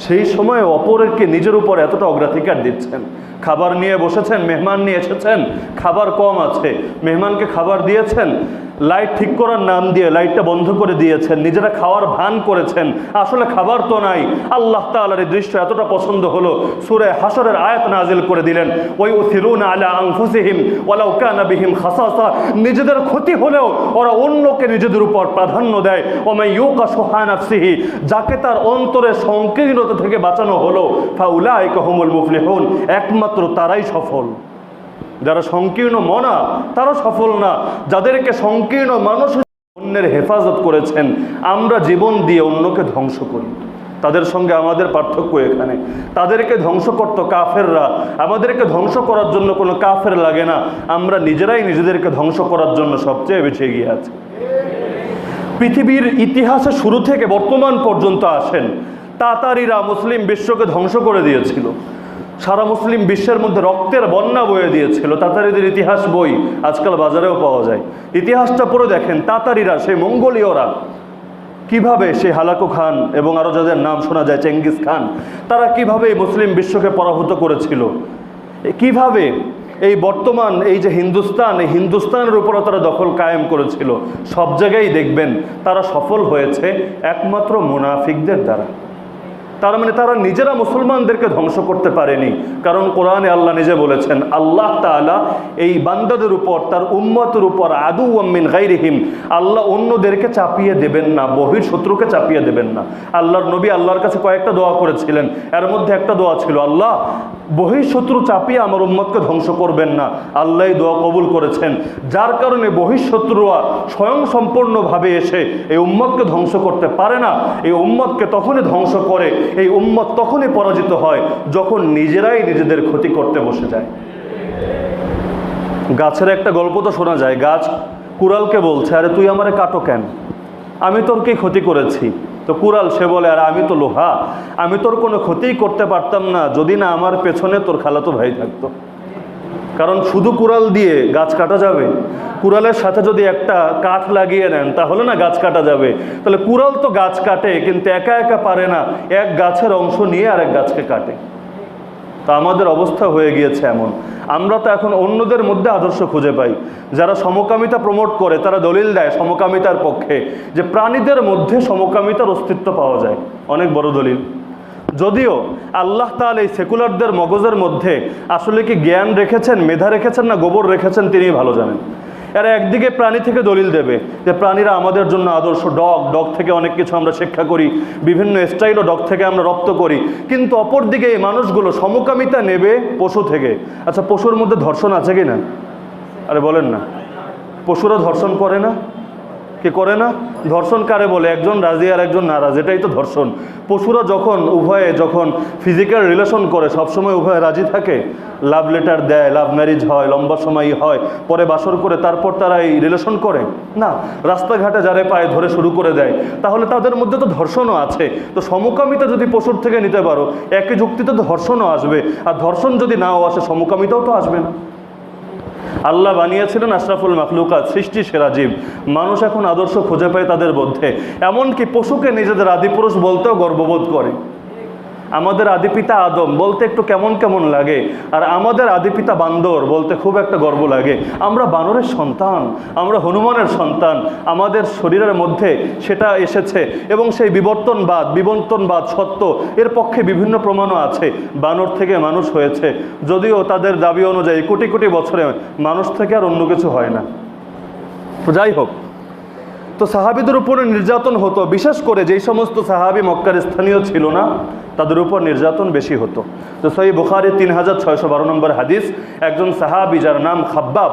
সেই সময় অপরকে নিজের উপর এতটা অগ্রাধিকার দিচ্ছেন। খাবার নিয়ে বসেছেন, মেহমান নিয়ে এসেছেন, খাবার কম আছে, মেহমানকে খাবার দিয়েছেন, লাইট ঠিক করার নাম দিয়ে লাইটটা বন্ধ করে দিয়েছেন, নিজেরা খাওয়ার ভান করেছেন, আসলে খাবার তো নাই। আল্লাহ তাআলার এই দৃশ্য এতটা পছন্দ হলো, সূরা হাশরের আয়াত নাজিল করে দিলেন, ওয়া ইউথিরুনা আলা আনফুসিহিম ওয়ালাউ কানা বিহিম খাসাসা, নিজেদের ক্ষতি হলেও ওরা অন্যকে নিজেদের উপর প্রাধান্য দেয়। ওয়া মান ইউকা শুহা নাফসিহি, যাকে তার অন্তরে সংকীর্ণতা থেকে বাঁচানো হলো, ফাউলাইকা হুমুল মুফলিহুন, একমাত্র তারাই সফল। যারা সংকীর্ণ মনা তারা সফল না, যাদেরকে সংকীর্ণ মানুষ অন্যের হেফাজত করেছেন। আমরা জীবন দিয়ে অন্যকে ধ্বংস করি, তাদের সঙ্গে আমাদের পার্থক্য এখানে। তাদেরকে ধ্বংস করতো কাফেররা, আমাদেরকে ধ্বংস করার জন্য কোনো কাফের লাগে না, আমরা নিজেরাই নিজেদেরকে ধ্বংস করার জন্য সবচেয়ে বেশি এগিয়ে আছি। পৃথিবীর ইতিহাসে শুরু থেকে বর্তমান পর্যন্ত আসেন, তাতারিরা মুসলিম বিশ্বকে ধ্বংস করে দিয়েছিল, সারা মুসলিম বিশ্বের মধ্যে রক্তের বন্যা বয়ে দিয়েছিল। তাতারিদের ইতিহাস বই আজকাল বাজারেও পাওয়া যায়, ইতিহাসটা পড়ে দেখেন। তাতারিরা, সেই মঙ্গোলীয়রা, কিভাবে সেই হালাকু খান এবং আরও যাদের নাম শোনা যায় চেঙ্গিস খান, তারা কিভাবে মুসলিম বিশ্বকে পরাভূত করেছিল, কিভাবে এই বর্তমান এই যে হিন্দুস্তান, এই হিন্দুস্তানের উপরও তারা দখল কায়েম করেছিল। সব জায়গায় দেখবেন তারা সফল হয়েছে একমাত্র মুনাফিকদের দ্বারা। তার মানে তারা নিজেরা মুসলমানদেরকে ধ্বংস করতে পারেনি, কারণ কোরআনে আল্লাহ নিজে বলেছেন, আল্লাহ তাআলা এই বান্দাদের উপর, তার উম্মতের উপর আদুওয়াম মিন গায়রিহিম, আল্লাহ অন্যদেরকে চাপিয়ে দেবেন না, বহির শত্রুকে চাপিয়ে দেবেন না। আল্লাহর নবী আল্লাহর কাছে কয়েকটা দোয়া করেছিলেন, এর মধ্যে একটা দোয়া ছিল, আল্লাহ বহির শত্রু চাপিয়ে আমার উম্মতকে ধ্বংস করবেন না। আল্লাহ দোয়া কবুল করেছেন, যার কারণে বহির শত্রুরা স্বয়ং সম্পূর্ণভাবে এসে এই উম্মতকে ধ্বংস করতে পারে না। এই উম্মতকে তখনই ধ্বংস করে, এই উম্মত তখনই পরাজিত হয় যখন নিজেরাই নিজেদের ক্ষতি করতে বসে যায়। গাছের একটা গল্প তো শোনা যায়, গাছ কুড়ালকে বলছে, আরে তুই আমারে কাটো কেন, আমি তোর কি ক্ষতি করেছি? তো কুড়াল সে বলে, আর আমি তো লোহা, আমি তোর কোনো ক্ষতিই করতে পারতাম না যদি না আমার পেছনে তোর খালাতো ভাই থাকতো। কারণ শুধু কুড়াল দিয়ে গাছ কাটা যাবে? কুড়ালের সাথে যদি একটা কাঠ লাগিয়ে নেন তাহলে না গাছ কাটা যাবে। তাহলে কুড়াল তো গাছ কাটে, কিন্তু একা একা পারে না এক গাছের অংশ নিয়ে আরেক গাছকে কাটে। তা আমাদের অবস্থা হয়ে গিয়েছে এমন, আমরা তো এখন অন্যদের মধ্যে আদর্শ খুঁজে পাই। যারা সমকামিতা প্রমোট করে তারা দলিল দেয় সমকামিতার পক্ষে, যে প্রাণীদের মধ্যে সমকামিতার অস্তিত্ব পাওয়া যায়, অনেক বড় দলিল। যদিও আল্লাহ তাআলা এই সেকুলারদের মগজের মধ্যে আসলে কি জ্ঞান রেখেছেন, মেধা রেখেছেন, না গোবর রেখেছেন তিনিই ভালো জানেন। এরা একদিকে প্রাণী থেকে দলিল দেবে যে প্রাণীরা আমাদের জন্য আদর্শ, ডগ থেকে অনেক কিছু আমরা শিক্ষা করি, বিভিন্ন স্টাইলও ডগ থেকে আমরা রপ্ত করি, কিন্তু অপরদিকে এই মানুষগুলো সমকামিতা নেবে পশু থেকে। আচ্ছা, পশুর মধ্যে ধর্ষণ আছে কি না? আরে বলেন না, পশুরা ধর্ষণ করে না? কি করে না? ধর্ষণ কারে বলে? একজন রাজি আর একজন নারাজ, এটাই তো ধর্ষণ। পশুরা উভয়ে যখন ফিজিক্যাল রিলেশন করে সবসময় উভয়ে রাজি থাকে? লাভ লেটার দেয়, লাভ ম্যারেজ হয়, লম্বা সময় হয়, পরে বাসর করে তারপর তারা এই রিলেশন করে না। রাস্তাঘাটে যারে পায়ে ধরে শুরু করে দেয়, তাহলে তাদের মধ্যে তো ধর্ষণও আছে। তো সমকামিতা যদি পশুর থেকে নিতে পারো, একই যুক্তিতে ধর্ষণও আসবে, আর ধর্ষণ যদি নাও আসে সমকামিতাও তো আসবে না। আল্লাহ বানিয়েছিলেন আশরাফুল মাখলুকাত, সৃষ্টি সেরা জীব। মানুষ এখন আদর্শ খুঁজে পায় তাদের মধ্যে, এমনকি পশুকে নিজেদের আদিপুরুষ বলতেও গর্ববোধ করে। আমাদের আদিপিতা আদম বলতে একটু কেমন কেমন লাগে, আর আমাদের আদিপিতা বান্দর বলতে খুব একটা গর্ব লাগে। আমরা বানরের সন্তান, আমরা হনুমানের সন্তান, আমাদের শরীরের মধ্যে সেটা এসেছে, এবং সেই বিবর্তনবাদ সত্য, এর পক্ষে বিভিন্ন প্রমাণও আছে। বানর থেকে মানুষ হয়েছে, যদিও তাদের দাবি অনুযায়ী কোটি কোটি বছরে মানুষ থেকে আর অন্য কিছু হয় না। যাই হোক, তো সাহাবীদের উপরে নির্যাতন হতো, বিশেষ করে যেই সমস্ত সাহাবী মক্কার স্থানীয় ছিল না তাদের উপর নির্যাতন বেশি হতো। তো সহিহ বুখারী 3612 নম্বর হাদিস, একজন সাহাবী যার নাম খাব্বাব,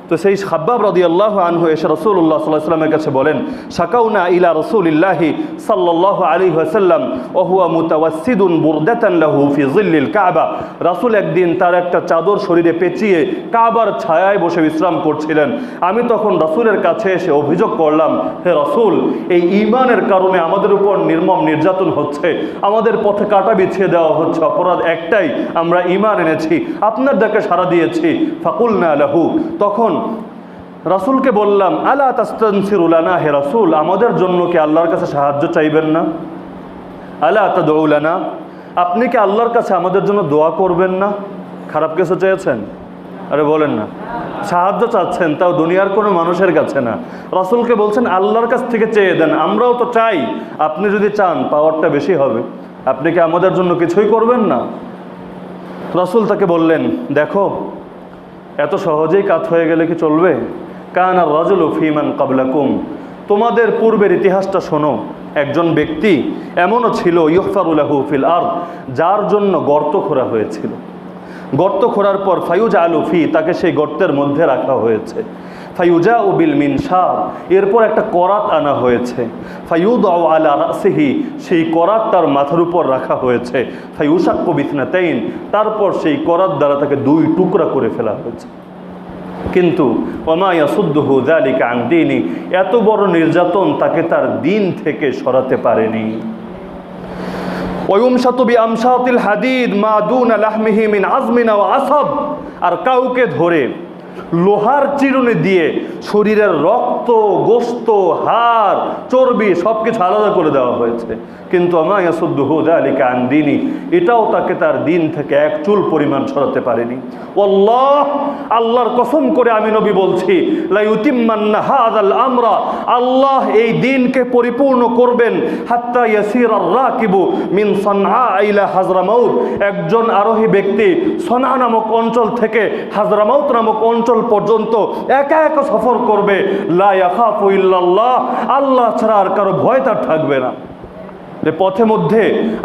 তো সেই খাব্বাব রাদিয়াল্লাহু আনহু এসে রাসূলুল্লাহ সাল্লাল্লাহু আলাইহি ওয়াসাল্লামের কাছে বলেন, শাকাউনা ইলা রাসূলিল্লাহি সাল্লাল্লাহু আলাইহি ওয়াসাল্লাম ওয়া হুয়া মুতাওয়াসসিদুন বুরদাতান লাহু ফি যিল্লিল কাবা। রাসূল একদিন তার একটা চাদর শরীরে পেঁচিয়ে কাবার ছায়ায় বসে বিশ্রাম করছিলেন। আমি তখন রাসূলের কাছে এসে অভিযোগ করলাম, হে রাসূল, এই ঈমানের কারণে আমাদের উপর নির্মম নির্যাতন হচ্ছে, আমাদের পথে কাঁটা বিছিয়ে দেওয়া হচ্ছে, অপরাধ একটাই, আমরা ঈমান এনেছি, আপনার ডাকে সাড়া দিয়েছি। ফাকুলনা লাহু, তখন রাসূলকে বললাম, আলা তাস্তানসিরু লানা, হে রাসূল, আমাদের জন্য কি আল্লাহর কাছে সাহায্য চাইবেন না? আলা তাদউ লানা, আপনি কি আল্লাহর কাছে আমাদের জন্য দোয়া করবেন না? খারাপ কিছু চেয়েছেন? আরে বলেন না, সাহায্য চাচ্ছেন, তাও দুনিয়ার কোনো মানুষের কাছে না। রাসূলকে বলছেন আল্লাহর কাছ থেকে চেয়ে দেন, আমরাও তো চাই, আপনি যদি চান পাওয়ারটা বেশি হবে, আপনি কি আমাদের জন্য কিছুই করবেন না? রাসূল তাকে বললেন, দেখো, এত সহজেই কাজ হয়ে গেলে কি চলবে? কানা রাজুলু ফিমান ক্বাবলাকুম, তোমাদের পূর্বের ইতিহাসটা শোনো, একজন ব্যক্তি এমনও ছিল, ইউহফারু লাহু ফিল আরদ, যার জন্য গর্ত খোঁড়া হয়েছিল। গর্ত খোঁড়ার পর ফায়ুজআলু ফি, তাকে সেই গর্তের মধ্যে রাখা হয়েছে। ফায়ুজাউ বিল মিনশার, এরপর একটা করাত আনা হয়েছে। ফায়ুদাউ আলা রাসিহি, সেই করাত তার মাথার উপর রাখা হয়েছে। ফায়ুশাক্কু বিথনাতাইন, তারপর সেই করাত দ্বারা তাকে দুই টুকরা করে ফেলা হয়েছে। কিন্তু ওমা ইয়াসুদ্দুহু যালিকা আন দীনি, এত বড় নির্যাতন তাকে তার দিন থেকে সরাতে পারেনি। ওয়ুমশাতু বিআমশাতিল হাদিদ মা দুনা লাহমিহি মিন আযমিন ওয়া আসাব, আর কাউকে ধরে লোহার চিরুনি দিয়ে শরীরের রক্ত, গোশত, হাড়, চর্বি সবকিছু আলাদা করে দেওয়া হয়েছে। কিন্তু আমা ইয়াসুদ্দুহু যালিকা আন দীনি, এটাও তাকে তার দিন থেকে এক চুল পরিমাণ সরাতে পারেনি। ওয়াল্লাহ, আল্লাহর কসম করে আমি নবী বলছি, লা ইউতিম্মান্না হাযাল আমরা, আল্লাহ এই দিনকে পরিপূর্ণ করবেন। হাত্তা ইয়াসিরার রাকিবু মিন সানআ ইলা হাজরামাউত, একজন আরোহী ব্যক্তি সনা নামক অঞ্চল থেকে হাজরামাউত নামক অঞ্চল পর্যন্ত একা একা সফর করবে। লা ইয়াখাফু ইল্লাল্লাহ, আল্লাহ ছাড়া আর কারো ভয় তার থাকবে না। পথে মধ্যে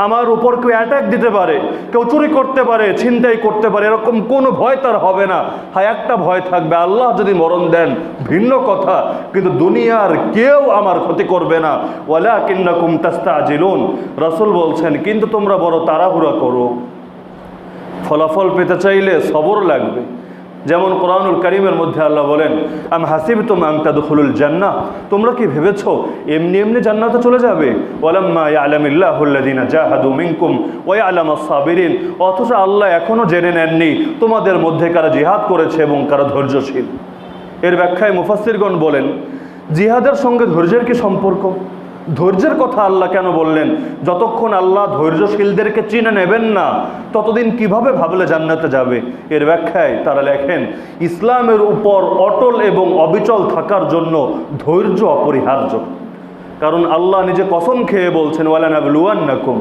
আমার উপর কেউ অ্যাটাক দিতে পারে, কেউ চুরি করতে পারে, ছিনতাই করতে পারে, এরকম কোনো ভয় তার হবে না। হ্যাঁ, একটা ভয় থাকবে, আল্লাহ যদি মরণ দেন ভিন্ন কথা, কিন্তু দুনিয়ার কেউ আমার ক্ষতি করবে না। ওয়ালাকিন্নাকুম তাস্তাজিলুন, রাসূল বলছেন, কিন্তু তোমরা বড় তাড়াহুড়া করো। ফলাফল পেতে চাইলে সবর লাগবে, যেমন কোরআনুল কারীমের মধ্যে আল্লাহ বলেন, আম হাসিবতুম আন তাদখুলুল জান্নাহ, তোমরা কি ভেবেছো এমনি এমনি জান্নাতে চলে যাবে? ওয়ালাম্মা ইয়ালামিল্লাহুল্লাযিনা জাহাদু মিনকুম ওয়া ইয়ালামাস সাবিরিন, অথচ আল্লাহ এখনো জেনে নেননি তোমাদের মধ্যে কারা জিহাদ করেছে এবং কারা ধৈর্যশীল। এর ব্যাখ্যায় মুফাসসিরগণ বলেন, জিহাদের সঙ্গে ধৈর্যের কি সম্পর্ক? ধৈর্যের কথা আল্লাহ কেন বললেন? যতক্ষণ আল্লাহ ধৈর্যশীলদেরকে চিনে নেবেন না, ততদিন কিভাবে ভাবলে জান্নাতে যাবে? এর ব্যাখ্যায় তারা লেখেন, ইসলামের উপর অটল এবং অবিচল থাকার জন্য ধৈর্য অপরিহার্য। কারণ আল্লাহ নিজে কসম খেয়ে বলছেন, ওয়ালানাবলুয়ান্নাকুম,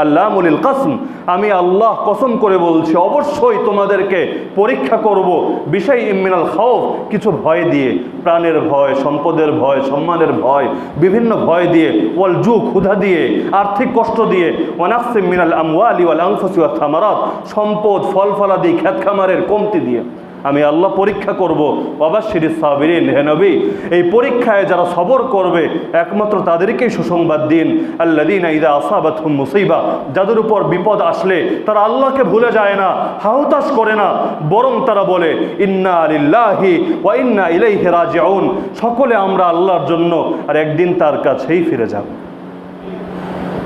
আল্লামুলিল কসম, আমি আল্লাহ কসম করে বলছি অবশ্যই তোমাদেরকে পরীক্ষা করব বিষয় মিনাল খাউফ, কিছু ভয় দিয়ে, প্রাণের ভয়, সম্পদের ভয়, সম্মানের ভয়, বিভিন্ন ভয় দিয়ে, ওয়াল জু, ক্ষুধা দিয়ে, আর্থিক কষ্ট দিয়ে, ওয়ানাকসিম মিনাল আমওয়ালি ওয়াল আনফুসি ওয়াত থামারাত, সম্পদ, ফল ফলাদি, খেত খামারের কমতি দিয়ে আমি আল্লাহ পরীক্ষা করব। ওয়াবাশশিরিস সাবিরিন, হে নবী, এই পরীক্ষায় যারা সবর করবে একমাত্র তাদেরকেই সুসংবাদ দিন। আল্লাযীনা ইযা আসাবাতহুম মুসিবা, যাদের উপর বিপদ আসলে তারা আল্লাহকে ভুলে যায় না, হাহুতাশ করে না, বরং তারা বলে ইন্না লিল্লাহি ওয়া ইন্না ইলাইহি রাজিউন, সকলে আমরা আল্লাহর জন্য আর একদিন তার কাছেই ফিরে যাব।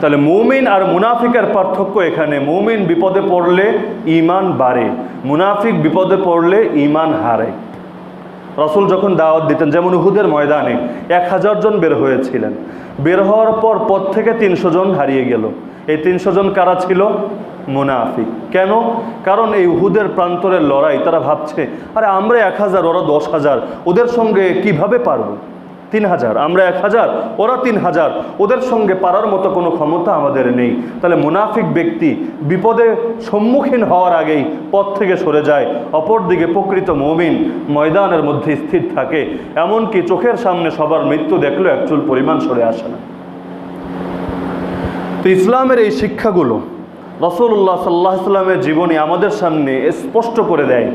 তাহলে মুমিন আর মুনাফিকের পার্থক্য এখানে, মুমিন বিপদে পড়লে ঈমান বাড়ে, মুনাফিক বিপদে পড়লে ঈমান হারে। রাসূল যখন দাওয়াত দিতেন, যেমন উহুদের ময়দানে 1000 জন বের হয়েছিলেন, বের হওয়ার পর থেকে 300 জন হারিয়ে গেল। এই 300 জন কারা ছিল? মুনাফিক। কেন? কারণ এই উহুদের প্রান্তরের লড়াই, তারা ভাবছে আরে আমরা 1000, ওরা 10,000, ওদের সঙ্গে কিভাবে পারবো? 3000, আমরা 1000, ওরা 3000, ওদের সঙ্গে পারার মতো কোনো ক্ষমতা আমাদের নেই। তাহলে মুনাফিক ব্যক্তি বিপদে সম্মুখীন হওয়ার আগেই পথ থেকে সরে যায়। অপরদিকে প্রকৃত মুমিন ময়দানের মধ্যে স্থির থাকে, এমনকি চোখের সামনে সবার মৃত্যু দেখলেও এক চুল পরিমাণ সরে আসে না। তো ইসলামের এই শিক্ষাগুলো রাসূলুল্লাহ সাল্লাল্লাহু আলাইহি ওয়াসাল্লামের জীবনী আমাদের সামনে স্পষ্ট করে দেয়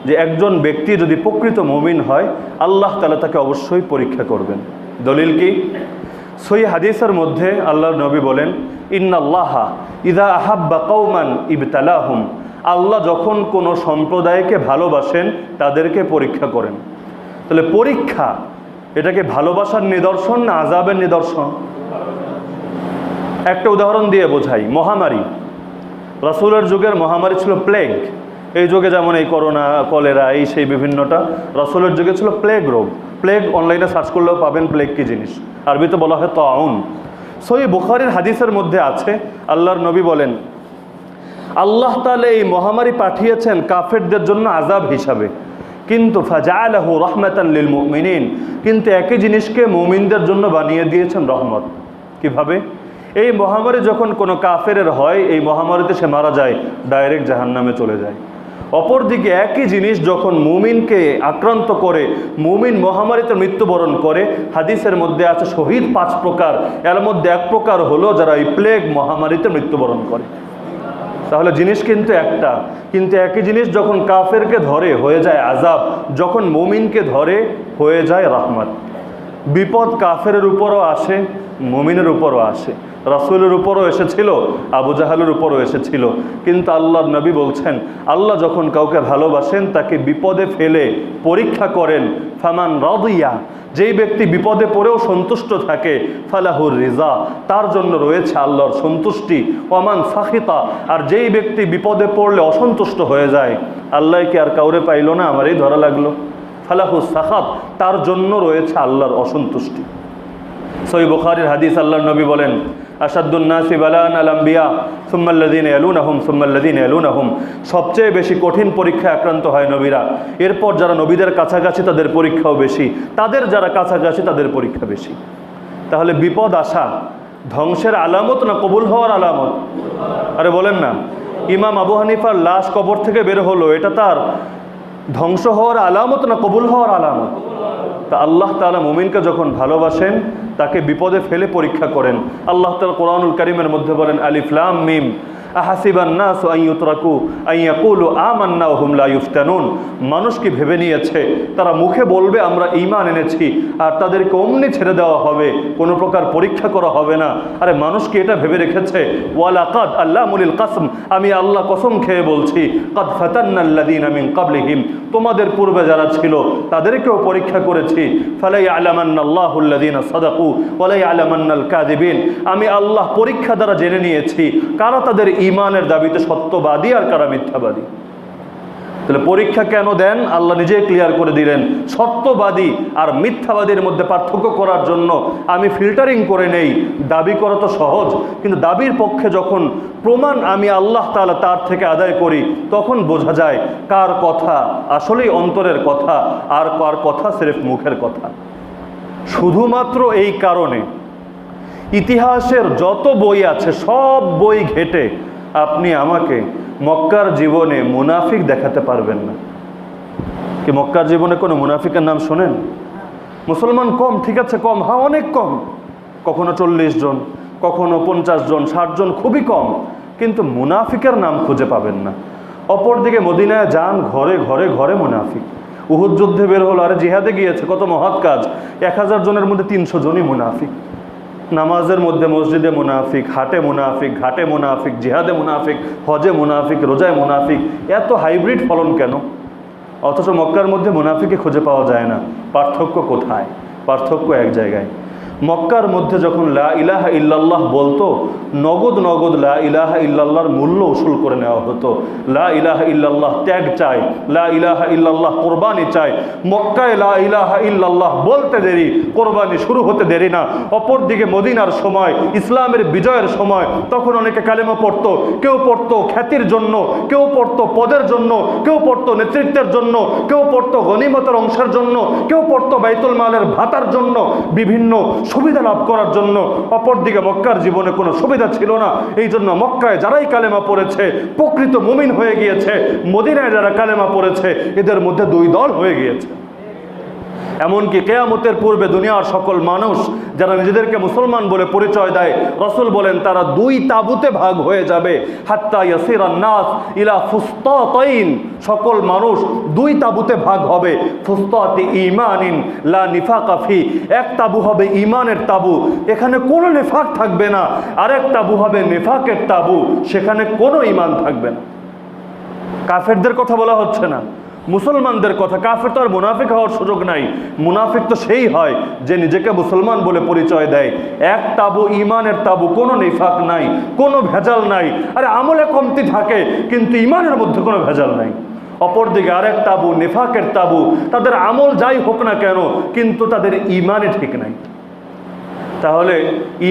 যে একজন ব্যক্তি যদি প্রকৃত মুমিন হয়, আল্লাহ তাআলা তাকে অবশ্যই পরীক্ষা করবেন। দলিল কি? সহিহ হাদিসের মধ্যে আল্লাহর নবী বলেন, ইন্নাল্লাহা ইযা আহাব্বা কওমান ইবতালাহুম, আল্লাহ যখন কোনো সম্প্রদায়কে ভালোবাসেন তাদেরকে পরীক্ষা করেন। তাহলে পরীক্ষা, এটাকে ভালোবাসার নিদর্শন না আযাবের নিদর্শন? একটা উদাহরণ দিয়ে বোঝাই। মহামারী, রাসূলের যুগের মহামারী ছিল প্লেগ। এই যুগে যেমন এই করোনা, কলেরা, এই সেই বিভিন্নটা, রাসূলের যুগে ছিল প্লেগ রোগ। প্লেগ অনলাইনে সার্চ করলেও পাবেন প্লেগ কি জিনিস, আরবিতে বলা হয় তাউন। সহিহ বুখারীর হাদিসের মধ্যে আছে, আল্লাহর নবী বলেন আল্লাহ তাআলা এই মহামারী পাঠিয়েছেন কাফেরদের জন্য আযাব হিসাবে, কিন্তু ফাজআলাহু রাহমাতান লিল মুমিনিন, কিন্তু একই জিনিসকে মুমিনদের জন্য বানিয়ে দিয়েছেন রহমত। কিভাবে? এই মহামারী যখন কোনো কাফেরের হয়, এই মহামারীতে সে মারা যায়, ডাইরেক্ট জাহান্নামে চলে যায়। অপরদিকে একই জিনিস যখন মুমিনকে আক্রান্ত করে, মুমিন মহামারীতে মৃত্যুবরণ করে, হাদিসের মধ্যে আছে শহীদ 5 প্রকার, এর মধ্যে এক প্রকার হলো যারা এই প্লেগ মহামারীতে মৃত্যুবরণ করে। তাহলে জিনিস কিন্তু একটা, কিন্তু একই জিনিস যখন কাফেরকে ধরে হয়ে যায় আযাব, যখন মুমিনকে ধরে হয়ে যায় রহমত। বিপদ কাফেরের উপরও আসে, মুমিনের উপরও আসে। রাসূলের উপরও এসেছিল, আবু জাহালের উপরও এসেছিল, কিন্তু আল্লাহর নবী বলছেন আল্লাহ যখন কাউকে ভালোবাসেন তাকে বিপদে ফেলে পরীক্ষা করেন। ফামান রাদিয়া, যেই ব্যক্তি বিপদে পড়েও সন্তুষ্ট থাকে, ফালাহুর রিজা, তার জন্য রয়েছে আল্লাহর সন্তুষ্টি। ওয়ামান সাখিতা, আর যেই ব্যক্তি বিপদে পড়লে অসন্তুষ্ট হয়ে যায়, আল্লাহ কি আর কাউরে পাইল না, আমারই ধরা লাগলো, ফালাহু সাখাত, তার জন্য রয়েছে আল্লাহর অসন্তুষ্টি। সহিহ বুখারীর হাদিস, আল্লাহর নবী বলেন আশাদ্দুন নাসি বালান আল আম্বিয়া সুম্মাল্লাযীনা ইয়ালুনাহুম সুম্মাল্লাযীনা ইয়ালুনাহুম, সবচেয়ে বেশি কঠিন পরীক্ষায় আক্রান্ত হয় নবীরা, এরপর যারা নবীদের কাছাকাছি তাদের পরীক্ষাও বেশি, তাদের যারা কাছাকাছি তাদের পরীক্ষা বেশি। তাহলে বিপদ আসা ধ্বংসের আলামত না কবুল হওয়ার আলামত? আরে বলেন না, ইমাম আবু হানিফার লাশ কবর থেকে বের হলো, এটা তার ধ্বংস হওয়ার আলামত না কবুল হওয়ার আলামত? তা আল্লাহ তাআলা মুমিনকে যখন ভালোবাসেন তাকে বিপদে ফেলে পরীক্ষা করেন। আল্লাহ তাআলা কোরআনুল কারীমের মধ্যে বলেন আলিফ লাম মিম, আহাসিবান নাসু আন ইউতরাকু আন ইয়াকুলু আমান্না ওয়া হুম লা ইফতানুন, মানুষ কি ভেবে নিয়েছে তারা মুখে বলবে আমরা ঈমান এনেছি আর তাদেরকে অমনি ছেড়ে দেওয়া হবে, কোনো প্রকার পরীক্ষা করা হবে না? আরে মানুষ কি এটা ভেবে রেখেছে? ওয়ালাকাদ আল্লামুলিল কাসম, আমি আল্লাহ কসম খেয়ে বলছি, কাদ ফাতান্নাল্লাযীনা মিন ক্বাবলিহিম, তোমাদের পূর্বে যারা ছিল তাদেরকেও পরীক্ষা করেছি। ফালা ইয়ালামান্নাল্লাহুল্লাযীনা সাদাকু ওয়া লা ইয়ালামান্নাল কাযিবিন, আমি আল্লাহ পরীক্ষা দ্বারা জেনে নিয়েছি কারা তাদের ঈমানের দাবিতে সত্যবাদী আর কারা মিথ্যাবাদী। তাহলে পরীক্ষা কেন দেন? আল্লাহ নিজেই ক্লিয়ার করে দিলেন। সত্যবাদী আর মিথ্যাবাদীর মধ্যে পার্থক্য করার জন্য আমি ফিল্টারিং করে নেই। দাবি করা তো সহজ, কিন্তু দাবির পক্ষে যখন প্রমাণ আমি আল্লাহ তাআলা তার থেকে আদায় করি, তখন বোঝা যায় কার কথা আসলেই অন্তরের কথা আর কার কথা সির্ফ মুখের কথা। শুধুমাত্র এই কারণে ইতিহাসের যত বই আছে সব বই ঘেটে আপনি আমাকে মক্কার জীবনে মুনাফিক দেখাতে পারবেন না। কি মক্কার জীবনে কোনো মুনাফিকের নাম শোনেন? মুসলমান কম, ঠিক আছে কম, হ্যাঁ অনেক কম, কখনো 40 জন, কখনো 50 জন, 60 জন, খুবই কম, কিন্তু মুনাফিকের নাম খুঁজে পাবেন না। অপরদিকে মদিনায় যান, ঘরে ঘরে ঘরে মুনাফিক। উহুদ যুদ্ধে বের হলো, আরে জিহাদে গিয়েছে, কত মহৎ কাজ, 1000 জনের মধ্যে 300 জনই মুনাফিক। নামাজের মধ্যে মসজিদে মুনাফিক, হাটে মুনাফিক, ঘাটে মুনাফিক, জিহাদে মুনাফিক, হজে মুনাফিক, রোজায় মুনাফিক, এত হাইব্রিড ফলন কেন? অথচ মক্কার মধ্যে মুনাফিকে খুঁজে পাওয়া যায় না। পার্থক্য কোথায়? পার্থক্য এক জায়গায়। মক্কার মধ্যে যখন লা ইলাহা ইল্লাল্লাহ বলতো, নগদ নগদ লা ইলাহা ইল্লাল্লাহর মূল্য উসুল করে নেওয়া হতো। লা ইলাহা ইল্লাল্লাহ ত্যাগ চাই, লা ইলাহা ইল্লাল্লাহ কোরবানি চাই। মক্কায় লা ইলাহা ইল্লাল্লাহ বলতে দেরি, কোরবানি শুরু হতে দেরি না। অপরদিকে মদিনার সময়, ইসলামের বিজয়ের সময়, তখন অনেকে কালেমা পড়তো। কেউ পড়তো খ্যাতির জন্য, কেউ পড়তো পদের জন্য, কেউ পড়তো নেতৃত্বের জন্য, কেউ পড়তো গনিমতের অংশের জন্য, কেউ পড়তো বাইতুল মালের ভাতার জন্য, বিভিন্ন সুবিধা লাভ করার জন্য। অপরদিকে মক্কার জীবনে কোনো সুবিধা ছিল না, এই জন্য মক্কায় যারাই কালেমা পড়েছে প্রকৃত মুমিন হয়ে গিয়েছে, মদিনায় যারা কালেমা পড়েছে এদের মধ্যে দুই দল হয়ে গিয়েছে। এমনকি কিয়ামতের পূর্বে দুনিয়ার সকল মানুষ যারা নিজেদেরকে মুসলমান বলে পরিচয় দেয়, রাসূল বলেন তারা দুই তাবুতে ভাগ হয়ে যাবে। হাত্তা ইয়াসিরান নাস ইলা ফুসতাতাইন, সকল মানুষ দুই তাবুতে ভাগ হবে। ফুসতাতি ঈমানিন লা নিফাকা ফি, এক তাবু হবে ঈমানের তাবু, এখানে কোনো নিফাক থাকবে না। আরেক তাবু হবে নিফাকের তাবু, সেখানে কোনো ঈমান থাকবে না। কাফেরদের কথা বলা হচ্ছে না, মুসলমানদের কথা। কাফের তো আর মুনাফিক হওয়ার সুযোগ নাই। মুনাফিক তো সেই হয় যে নিজেকে মুসলমান বলে পরিচয় দেয়। এক তাবু ঈমানের তাবু, কোনো নিফাক নাই, কোনো ভেজাল নাই। আরে আমলে কমতি থাকে কিন্তু ঈমানের মধ্যে কোনো ভেজাল নাই। অপরদিকে আরেক তাবু নিফাকের তাবু, তাদের আমল যাই হোক না কেন কিন্তু তাদের ঈমানে ঠিক নাই। তাহলে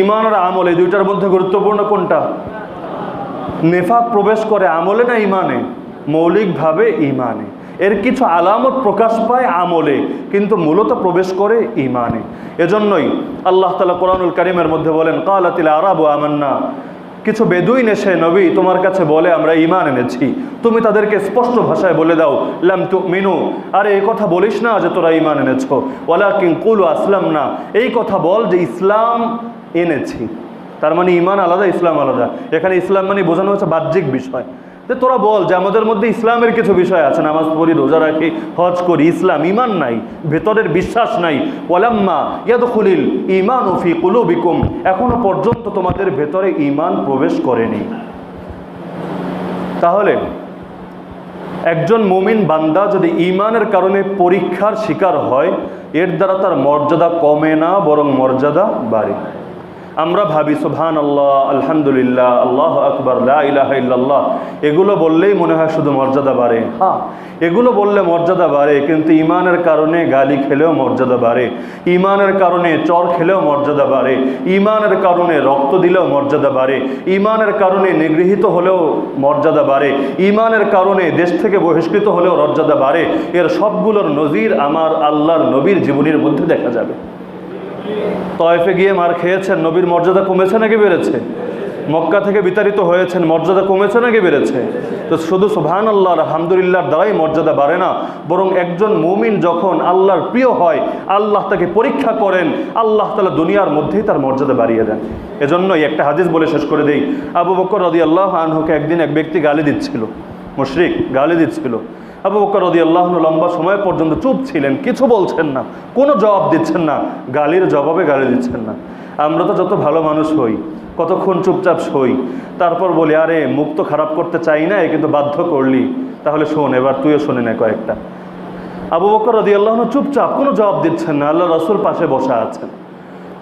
ঈমান আর আমল এই দুইটার মধ্যে গুরুত্বপূর্ণ কোনটা? নিফাক প্রবেশ করে আমলে না ঈমানে? মৌলিকভাবে ঈমানে। এর কিছু আলামত প্রকাশ পায় আমলে, কিন্তু মূলত প্রবেশ করে ঈমানে। এজন্যই আল্লাহ তাআলা কোরআনুল কারীমের মধ্যে বলেন, ক্বালাতিল আরাবু আমান্না, কিছু বেদুইন এসে নবী তোমার কাছে বলে আমরা ঈমান এনেছি। তুমি তাদেরকে স্পষ্ট ভাষায় বলে দাও, লাম তুমিনু, আরে এই কথা বলিস না যে তোরা ঈমান এনেছো, ওয়ালাকিন কুলু আসলামনা, এই কথা বল যে ইসলাম এনেছি। তার মানে ঈমান আলাদা, ইসলাম আলাদা। এখানে ইসলাম মানে বোঝানো হচ্ছে বাহ্যিক বিষয়, যে তোরা বল যে আমাদের মধ্যে ইসলামের কিছু বিষয় আছে, নামাজ পড়ি, রোজা রাখি, হজ করি, ইসলাম, ঈমান নাই, ভেতরের বিশ্বাস নাই। ওয়ালাম্মা ইয়াদখুলিল ঈমানু ফি কুলুবিকুম, এখনো পর্যন্ত তোমাদের ভেতরে ঈমান প্রবেশ করেনি। তাহলে একজন মুমিন বান্দা যদি ঈমানের কারণে পরীক্ষার শিকার হয়, এর দ্বারা তার মর্যাদা কমে না, বরং মর্যাদা বাড়ে। আমরা ভাবি সুবহানাল্লাহ, আলহামদুলিল্লাহ, আল্লাহু আকবার, লা ইলাহা ইল্লাল্লাহ, এগুলো বললেই মনে হয় শুধু মর্যাদা বাড়ে। হ্যাঁ, এগুলো বললে মর্যাদা বাড়ে, কিন্তু ঈমানের কারণে গালি খেলেও মর্যাদা বাড়ে, ঈমানের কারণে চর খেলেও মর্যাদা বাড়ে, ঈমানের কারণে রক্ত দিলেও মর্যাদা বাড়ে, ঈমানের কারণে নিগৃহীত হলেও মর্যাদা বাড়ে, ঈমানের কারণে দেশ থেকে বহিষ্কৃত হলেও মর্যাদা বাড়ে। এর সবগুলোর নজির আমার আল্লাহর নবীর জীবনীর মধ্যে দেখা যাবে। তয়েফে গিয়ে মার খেয়েছেন, নবীর মর্যাদা কমেছে নাকি বেড়েছে? মক্কা থেকে বিতাড়িত হয়েছেন, মর্যাদা কমেছে নাকি বেড়েছে? তো শুধু সুবহানাল্লাহ আলহামদুলিল্লাহর দ্বারাই মর্যাদা বাড়ে না, বরং একজন মুমিন যখন আল্লাহর প্রিয় হয়, আল্লাহ তাকে পরীক্ষা করেন, আল্লাহ তাআলা দুনিয়ার মধ্যেই তার মর্যাদা বাড়িয়ে দেন। এজন্যই একটা হাদিস বলে শেষ করে দেই। আবু বকর রাদিয়াল্লাহু আনহুকে একদিন এক ব্যক্তি গালি দিচ্ছিল, মুশরিক গালি দিচ্ছিল। আবু বকর রাদিয়াল্লাহু আনহু লম্বা সময় পর্যন্ত চুপ ছিলেন, কিছু বলছেন না, কোনো জবাব দিচ্ছেন না, গালির জবাবে গালি দিচ্ছেন না। আমরা তো যত ভালো মানুষ হই, কতক্ষণ চুপচাপ সই, তারপর বলি আরে মুখ তো খারাপ করতে চাই না, কিন্তু বাধ্য করলি, তাহলে শোন, এবার তুইও শোনে না কয়েকটা। আবু বকর রাদিয়াল্লাহু আনহু চুপচাপ, কোনো জবাব দিচ্ছেন না, আল্লাহ রাসূল পাশে বসা আছেন।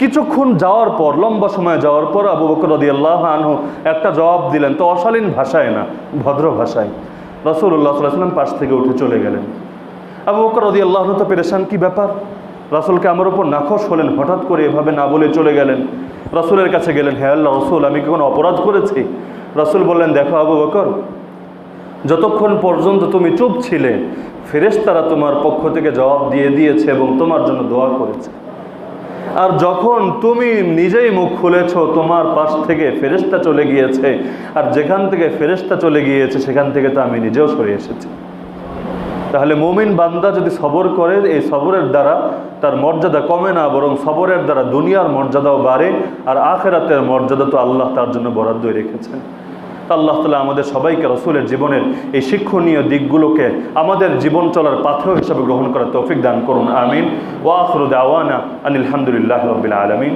কিছুক্ষণ যাওয়ার পর, লম্বা সময় যাওয়ার পর আবু বকর রাদিয়াল্লাহু আনহু একটা জবাব দিলেন, তো অশালীন ভাষায় না, ভদ্র ভাষায়। রাসূলুল্লাহ সাল্লাল্লাহু আলাইহি ওয়াসাল্লাম পাশ থেকে উঠে চলে গেলেন। আবু বকর রাদিয়াল্লাহু আনহু তো পেরেশান, কি ব্যাপার, রাসূলকে আমার উপর নাখোশ হলেন, হঠাৎ করে এভাবে না বলে চলে গেলেন। রাসূলের কাছে গেলেন, হে আল্লাহ রাসূল, আমি কি কোনো অপরাধ করেছি? রাসূল বললেন, দেখো আবু বকর, যতক্ষণ পর্যন্ত তুমি চুপ ছিলে, ফেরেশতারা তোমার পক্ষ থেকে জবাব দিয়ে দিয়েছে এবং তোমার জন্য দোয়া করেছে। আর যখন তুমি নিজেই মুখ খুলেছ, তোমার পাশ থেকে ফেরেশতা চলে গিয়েছে, আর যেখান থেকে ফেরেশতা চলে গিয়েছে সেখান থেকে তো আমি নিজেও সরে এসেছি। তাহলে মুমিন বান্দা যদি সবর করে, এই সবরের দ্বারা তার মর্যাদা কমে না, বরং সবরের দ্বারা দুনিয়ার মর্যাদাও বাড়ে, আর আখিরাতের মর্যাদা তো আল্লাহ তার জন্য বরাদ্দই রেখেছেন। আল্লাহ তাআলা আমাদের সবাইকে রাসূলের জীবনের এই শিক্ষণীয় দিকগুলোকে আমাদের জীবন চলার পাথেয় হিসাবে গ্রহণ করার তৌফিক দান করুন, আমিন। ওয়া আখিরু দাওয়ানা আনিল হামদুলিল্লাহি রাব্বিল আলামিন।